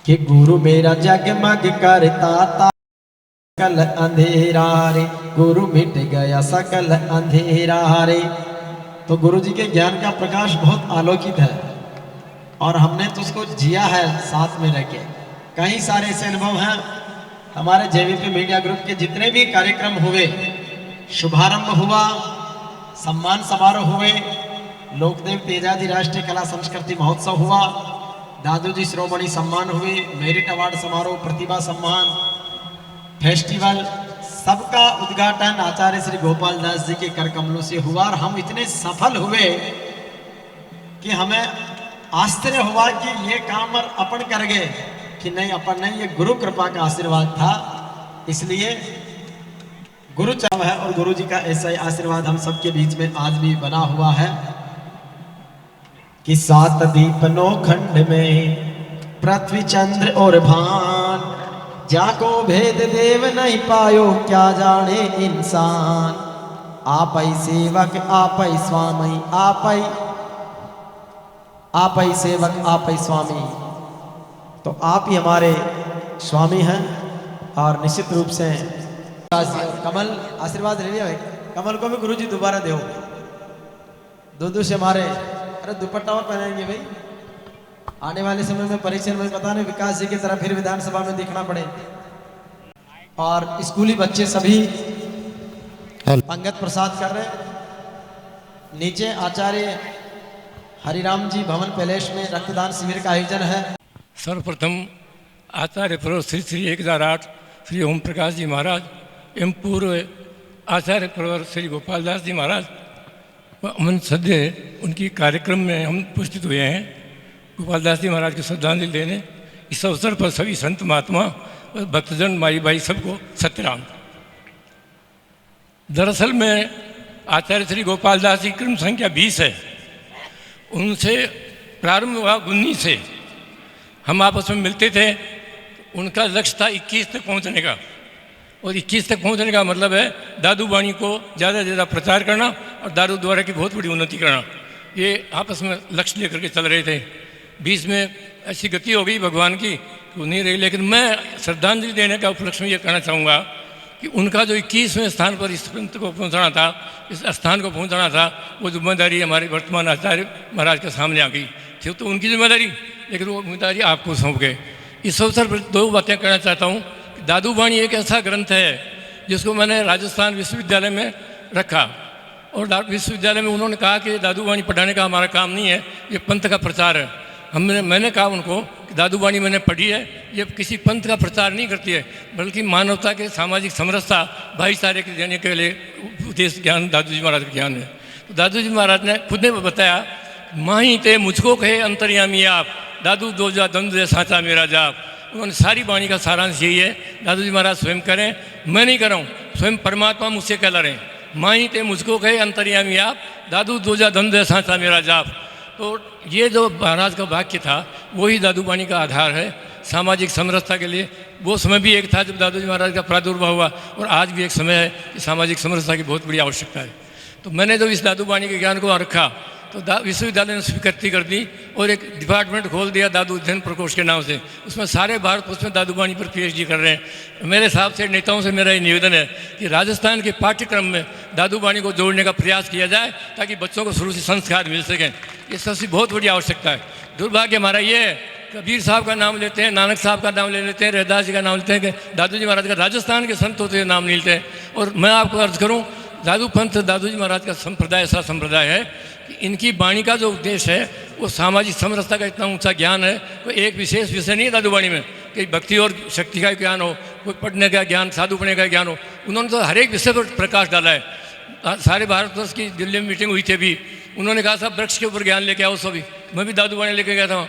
कि गुरु मेरा जगमग करता सकल अंधेरा रे, गुरु मिट गया सकल अंधेरा रे। तो गुरु जी के ज्ञान का प्रकाश बहुत आलोकित है और हमने तो उसको जिया है साथ में रह के। कई सारे ऐसे अनुभव हैं। हमारे जेवीपी मीडिया ग्रुप के जितने भी कार्यक्रम हुए, शुभारंभ हुआ, सम्मान समारोह हुए, लोकदेव तेजाजी राष्ट्रीय कला संस्कृति महोत्सव हुआ, दादू जी श्रोमणी सम्मान हुए, मेरिट अवार्ड समारोह, प्रतिभा सम्मान, फेस्टिवल, सबका उद्घाटन आचार्य श्री गोपाल दास जी के कर कमलों से हुआ। और हम इतने सफल हुए कि हमें आश्चर्य हुआ कि ये काम अपन कर गए कि नहीं, अपन नहीं, ये गुरु कृपा का आशीर्वाद था। इसलिए गुरु चाव है और गुरु जी का ऐसा ही आशीर्वाद हम सबके बीच में आज भी बना हुआ है कि 7 दीप 9 खंड में पृथ्वी चंद्र और भान, जाको भेद देव नहीं पायो क्या जाने इंसान। आप ही सेवक आप ही स्वामी, आप ही सेवक आप ही स्वामी। तो आप ही हमारे स्वामी हैं और निश्चित रूप से कमल आशीर्वाद ले लिया भाई। कमल को भी गुरुजी दोबारा दो। दूधू से हमारे, अरे दुपट्टा और पहनाएंगे भाई। आने वाले समय में परीक्षा में पता नहीं विकास जी की तरह फिर विधानसभा में दिखना पड़े। और स्कूली बच्चे सभी अंगद प्रसाद कर रहे हैं। नीचे आचार्य हरिराम जी भवन पैलेस में रक्तदान शिविर का आयोजन है। सर्वप्रथम आचार्य प्रवर श्री श्री 1008 श्री ओम प्रकाश जी महाराज एवं पूर्व आचार्य प्रवर श्री गोपाल दास जी महाराज अमन सद्य उनकी कार्यक्रम में हम उपस्थित हुए हैं गोपाल दास जी महाराज को श्रद्धांजलि देने। इस अवसर पर सभी संत महात्मा और भक्तजन माई भाई सबको सत्यराम। दरअसल में आचार्य श्री गोपाल दास जी क्रम संख्या 20 है, उनसे प्रारंभ हुआ 19 से हम आपस में मिलते थे। उनका लक्ष्य था 21 तक पहुंचने का, और 21 तक पहुंचने का मतलब है दादू वाणी को ज़्यादा से ज़्यादा प्रचार करना और दादू द्वारा की बहुत बड़ी उन्नति करना। ये आपस में लक्ष्य लेकर के चल रहे थे। 20 में ऐसी गति हो गई भगवान की वो नहीं रही। लेकिन मैं श्रद्धांजलि देने का उपलक्ष्य में ये कहना चाहूँगा कि उनका जो 21वें स्थान पर इस पंथ को पहुँचाना था, इस स्थान को पहुँचाना था, वो जिम्मेदारी हमारे वर्तमान आचार्य महाराज के सामने आ गई थी। तो उनकी जिम्मेदारी, लेकिन वो जिम्मेदारी आपको सौंप गए। इस अवसर पर 2 बातें कहना चाहता हूँ कि दादू वाणी एक ऐसा ग्रंथ है जिसको मैंने राजस्थान विश्वविद्यालय में रखा, और विश्वविद्यालय में उन्होंने कहा कि दादू वाणी पढ़ाने का हमारा काम नहीं है, ये पंथ का प्रचार है। मैंने कहा उनको कि दादू वाणी मैंने पढ़ी है, ये किसी पंथ का प्रचार नहीं करती है, बल्कि मानवता के सामाजिक समरसता भाईचारे के देने के लिए उपदेश ज्ञान दादू जी महाराज का ज्ञान है। तो दादू जी महाराज ने खुद ने बताया, माही ते मुझको कहे अंतर्यामी आप, दादू दो जा द्वंद्व साचा मेरा जाप। उन्होंने सारी वाणी का सारांश यही है, दादू जी महाराज स्वयं करें, मैं नहीं कर रहा हूँ, स्वयं परमात्मा मुझसे कहला रहे हैं, माही ते मुझको कहे अंतर्यामी आप, दादू दो जा द्वंद्व साचा मेरा जाप। तो ये जो महाराज का वाक्य था वही दादू वाणी का आधार है सामाजिक समरसता के लिए। वो समय भी एक था जब दादू जी महाराज का प्रादुर्भाव हुआ, और आज भी एक समय है कि सामाजिक समरसता की बहुत बड़ी आवश्यकता है। तो मैंने जब इस दादू वाणी के ज्ञान को रखा तो विश्वविद्यालय ने स्वीकृति कर दी और एक डिपार्टमेंट खोल दिया दादू अध्ययन प्रकोष्ठ के नाम से। उसमें सारे भारत उसमें दादू वाणी पर PhD कर रहे हैं। मेरे हिसाब से नेताओं से मेरा ये निवेदन है कि राजस्थान के पाठ्यक्रम में दादू वाणी को जोड़ने का प्रयास किया जाए ताकि बच्चों को शुरू से संस्कार मिल सकें। ये सबसे बहुत बड़ी आवश्यकता है। दुर्भाग्य हमारा ये है, कबीर साहब का नाम लेते हैं, नानक साहब का नाम ले लेते हैं, रैदास जी का नाम लेते हैं, कि दादू जी महाराज का राजस्थान के संत होते हैं नाम नहीं लेते हैं। और मैं आपको अर्ज करूँ, दादू पंथ दादू जी महाराज का संप्रदाय ऐसा संप्रदाय है कि इनकी वाणी का जो उद्देश्य है वो सामाजिक समरसता का इतना ऊंचा ज्ञान है। कोई एक विशेष विषय नहीं है दादू वाणी में कि भक्ति और शक्ति का ज्ञान हो, कोई पढ़ने का ज्ञान, साधु पढ़ने का ज्ञान हो। उन्होंने तो हर एक विषय पर प्रकाश डाला है। सारे भारतवर्ष की दिल्ली में मीटिंग हुई थी अभी, उन्होंने कहा साहब वृक्ष के ऊपर ज्ञान लेके आओ सभी। मैं भी दादू वाणी लेके गया था,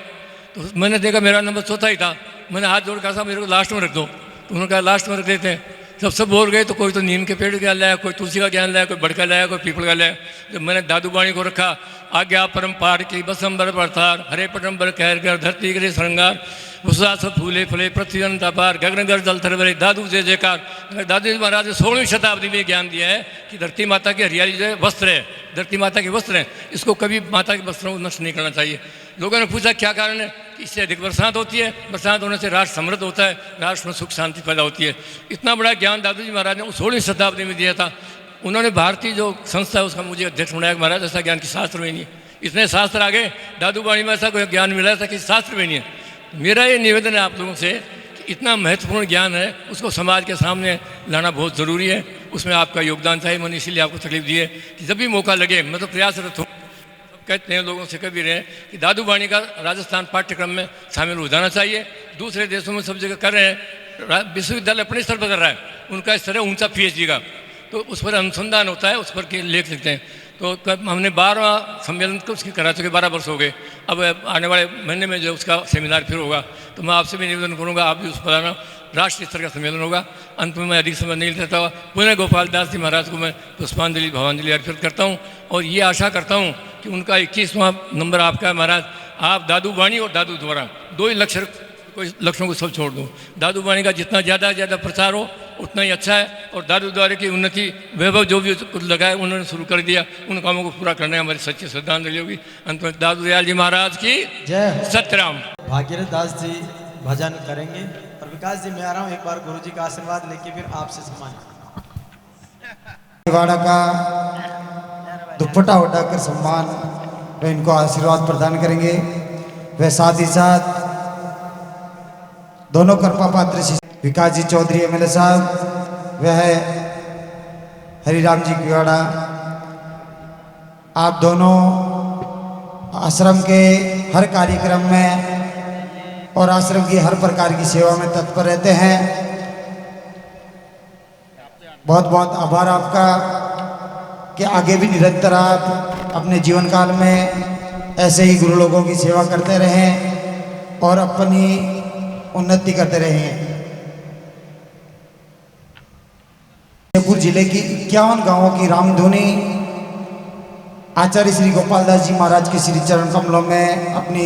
तो मैंने देखा मेरा नंबर चौथा ही था। मैंने हाथ जोड़ कहा साहब मेरे को लास्ट में रख दो, तो उन्होंने कहा लास्ट में रख देते हैं। जब सब बोल गए तो कोई तो नीम के पेड़ का ज्ञान लाया, कोई तुलसी का ज्ञान लाया, कोई बड़का लाया, कोई पीपल का लाया। जब मैंने दादू वाणी को रखा, आज्ञा परम्पार की बसंबर परतार, हरे पटम्बर कहर कर धरती करे श्रृंगार, भूसा सब फूले फले पृथ्वी अनंत अपार, गगनगर जल थरवरे दादू जय जयकार। दादू जी महाराज ने 16वीं शताब्दी में ज्ञान दिया है कि धरती माता की हरियाली जो है वस्त्र है, धरती माता के वस्त्र हैं, इसको कभी माता के वस्त्रों को नष्ट नहीं करना चाहिए। लोगों ने पूछा क्या कारण है, कि इससे अधिक बरसात होती है, बरसात होने से राष्ट्र समृद्ध होता है, राष्ट्र में सुख शांति पैदा होती है। इतना बड़ा ज्ञान दादू जी महाराज ने 16वीं शताब्दी में दिया था। उन्होंने भारतीय जो संस्था है उसका मुझे अध्यक्ष बनाया। महाराज ऐसा ज्ञान की शास्त्र में नहीं है, इतने शास्त्र आगे दादू वाणी में ऐसा कोई ज्ञान मिला था कि शास्त्र में नहीं है। मेरा ये निवेदन है आप लोगों से कि इतना महत्वपूर्ण ज्ञान है, उसको समाज के सामने लाना बहुत ज़रूरी है, उसमें आपका योगदान चाहिए। मैंने इसीलिए आपको तकलीफ दी है कि जब भी मौका लगे, मैं तो प्रयासरत हूँ, कहते हैं लोगों से कभी रहे कि दादू वाणी का राजस्थान पाठ्यक्रम में शामिल हो जाना चाहिए। दूसरे देशों में सब जगह कर रहे हैं, विश्वविद्यालय अपने स्तर पर कर रहा है, उनका स्तर है ऊंचा PhD का, तो उस पर अनुसंधान होता है, उस पर लेख लिखते हैं। तो हमने 12वां सम्मेलन को उसकी करा चुके, 12 वर्ष हो गए। अब आने वाले महीने में जो उसका सेमिनार फिर होगा, तो मैं आपसे भी निवेदन करूँगा आप भी उस पर आना। राष्ट्रीय स्तर का सम्मेलन होगा। अंत में मैं अधिक समय नहीं लेता हुआ पुनः गोपाल दास जी महाराज को मैं पुष्पांजलि भावांजलि अर्पित करता हूँ, और ये आशा करता हूँ कि उनका 21वां नंबर आपका है महाराज। आप दादू वाणी और दादू द्वारा दो ही लक्ष्यों को सब छोड़ दो। दादू वाणी का जितना ज़्यादा प्रचार हो उतना ही अच्छा है, और दादू द्वारा की उन्नति वैभव जो भी कुछ लगाए उन्होंने शुरू कर दिया, उन कामों को पूरा करने हमारी सच्ची श्रद्धांजलि होगी। अंत में दादू दयाल जी महाराज की जय। सत्यराम। भागीरथ दास जी भजन करेंगे, और विकास जी मैं आ रहा हूँ एक बार गुरु जी का आशीर्वाद लेके फिर आपसे सम्मान। वाड़ा का दुपट्टा उठाकर सम्मान व इनको आशीर्वाद प्रदान करेंगे। वह साथ ही साथ दोनों कृपा पात्र विकास जी चौधरी MLA साहब, वह हरिराम जी किवाड़ा, आप दोनों आश्रम के हर कार्यक्रम में और आश्रम की हर प्रकार की सेवा में तत्पर रहते हैं। बहुत बहुत आभार आपका कि आगे भी निरंतर आप अपने जीवन काल में ऐसे ही गुरु लोगों की सेवा करते रहें और अपनी उन्नति करते रहें। जयपुर जिले की 51 गांवों की रामधुनी आचार्य श्री गोपाल दास जी महाराज के श्री चरण कमलों में अपनी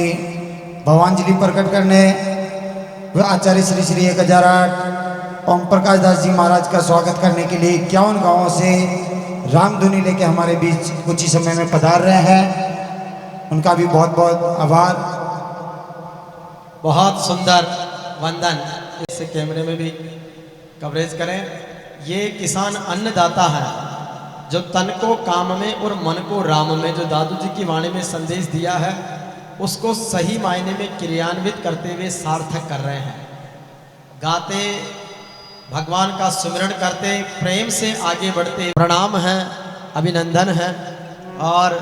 भावांजलि प्रकट करने व आचार्य श्री श्री 1008 ओम प्रकाश दास जी महाराज का स्वागत करने के लिए 51 गांवों से रामधुनी लेके हमारे बीच कुछ ही समय में पधार रहे हैं। उनका भी बहुत बहुत आभार। बहुत सुंदर वंदन। इस कैमरे में भी कवरेज करें। ये किसान अन्नदाता है जो तन को काम में और मन को राम में, जो दादू जी की वाणी में संदेश दिया है उसको सही मायने में क्रियान्वित करते हुए सार्थक कर रहे हैं। गाते, भगवान का सुमिरन करते, प्रेम से आगे बढ़ते। प्रणाम है, अभिनंदन है। और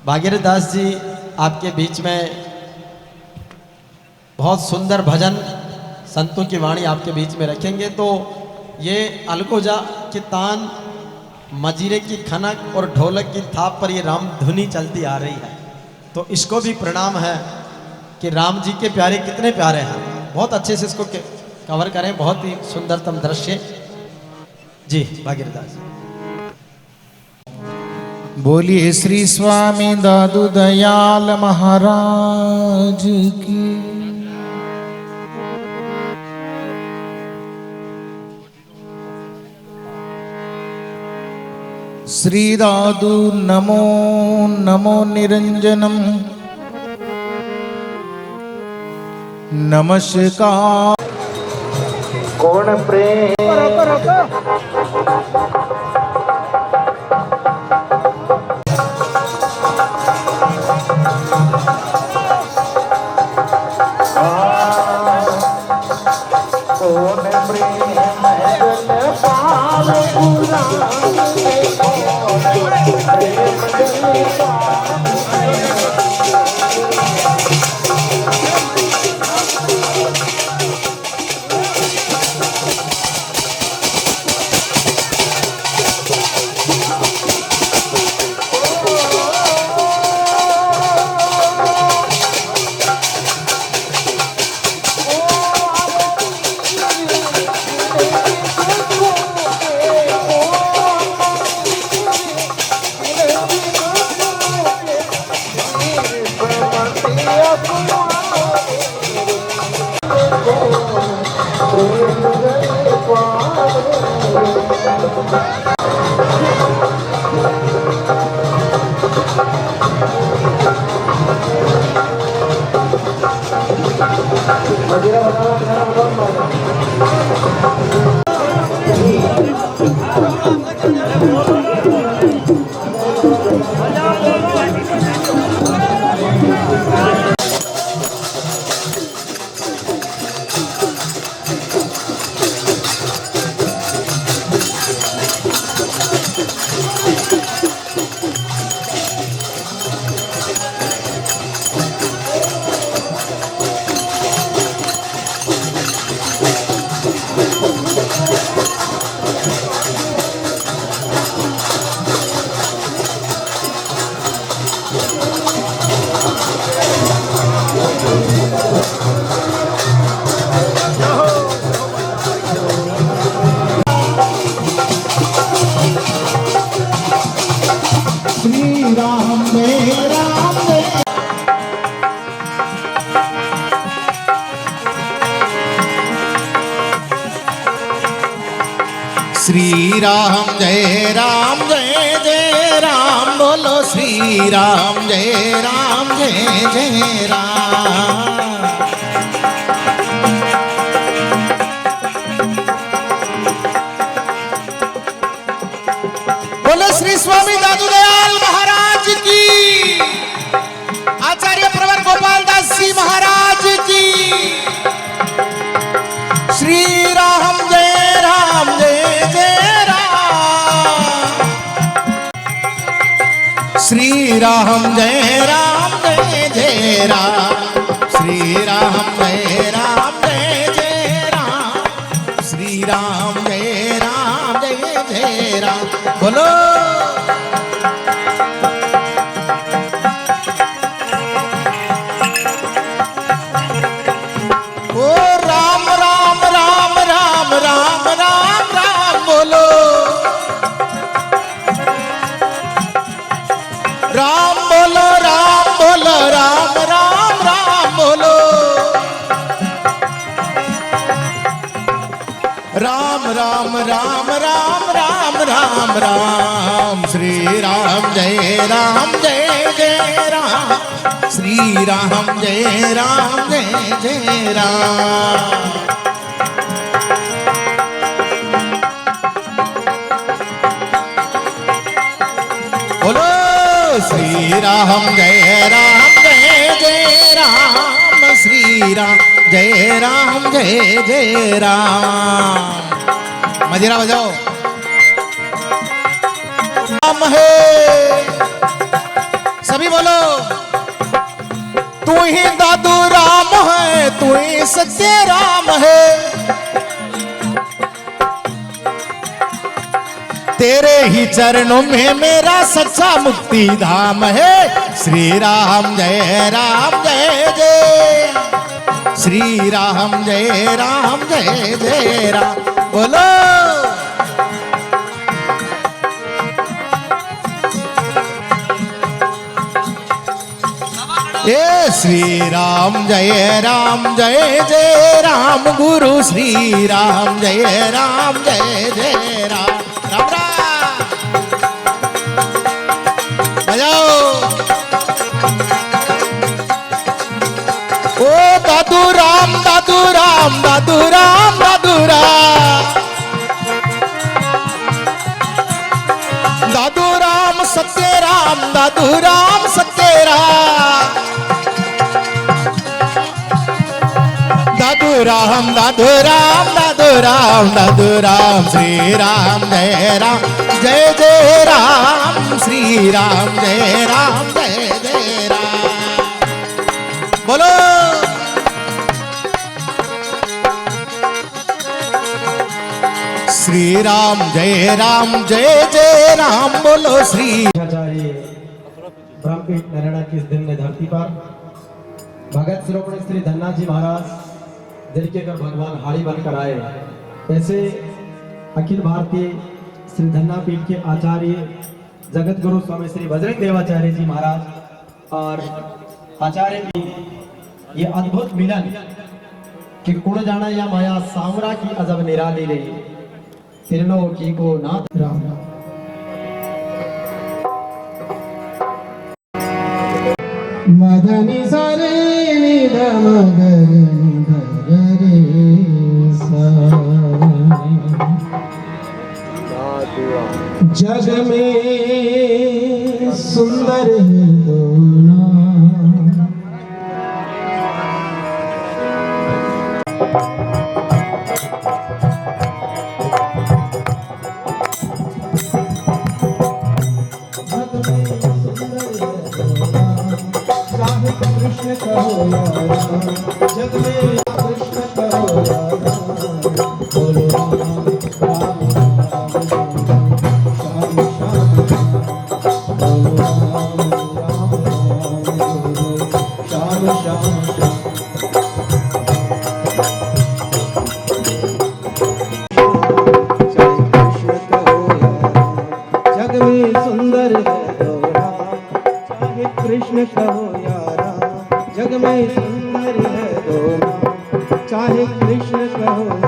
भागीरथ दास जी आपके बीच में बहुत सुंदर भजन संतों की वाणी आपके बीच में रखेंगे। तो ये अलगोजा की तान, मजीरे की खनक और ढोलक की थाप पर ये राम धुनी चलती आ रही है। तो इसको भी प्रणाम है कि राम जी के प्यारे कितने प्यारे हैं। बहुत अच्छे से इसको कवर करें, बहुत ही सुंदरतम दृश्य। जी भागीरथदास बोलिए श्री स्वामी दादू दयाल महाराज की। श्री दादू नमो नमो निरंजनम नमस्कार। कौन प्रेम श्री राम जय जय राम बोलो श्री राम जय जय राम। बोलो श्री स्वामी दादू दयाल महाराज की, आचार्य प्रवर गोपाल दास जी महाराज की। श्री राम जय जय राम। श्री राम जय जय राम। श्री राम जय जय राम। श्री राम जय जय राम। बोलो राम बोलो राम राम राम बोलो राम राम राम राम राम राम राम। श्री राम जय जय राम। श्री राम जय जय राम। बोलो श्री राम जय जय राम। श्री राम जय जय राम। मजीरा बजाओ। राम है सभी बोलो, तू ही दादू राम है, तू सत्य राम है। तेरे ही चरणों में मेरा सच्चा मुक्ति धाम है। श्री राम जय जय, श्री राम जय जय राम। बोलो ये श्री राम जय जय राम, गुरु श्री राम जय जय राम। राम राम बजाओ। ओ दादू राम दादू राम दादू राम दादू राम, दादू राम सत्य राम दादू राम सत्य राम, दादू राम दादू राम दादू राम दादू राम। श्री राम जय राम, श्री राम जय जय राम। बोलो श्री राम जय जय राम। बोलो श्री आचार्य ब्रह्मपीठ नरेड़ा की इस दिन में धरती पर भगत श्री श्री धन्ना जी महाराज दिल के कर भगवान हाड़ी बनकर आए। ऐसे अखिल भारतीय श्री धन्ना पीठ के आचार्य जगत गुरु स्वामी श्री बजरंग देवाचार्य जी महाराज और आचार्य की ये अद्भुत मिलन कि कुण जाना या माया सामरा की अजब निराली रही, त्रिलोकी को नाथ राम। मदनी सारे निध मगरी जग में सुंदर है दोना। कृष्ण कहो जग में कृष्ण कहो बोलो राम कृष्ण कहो यारा, जग में सुंदर है दो नाम, चाहे कृष्ण कहो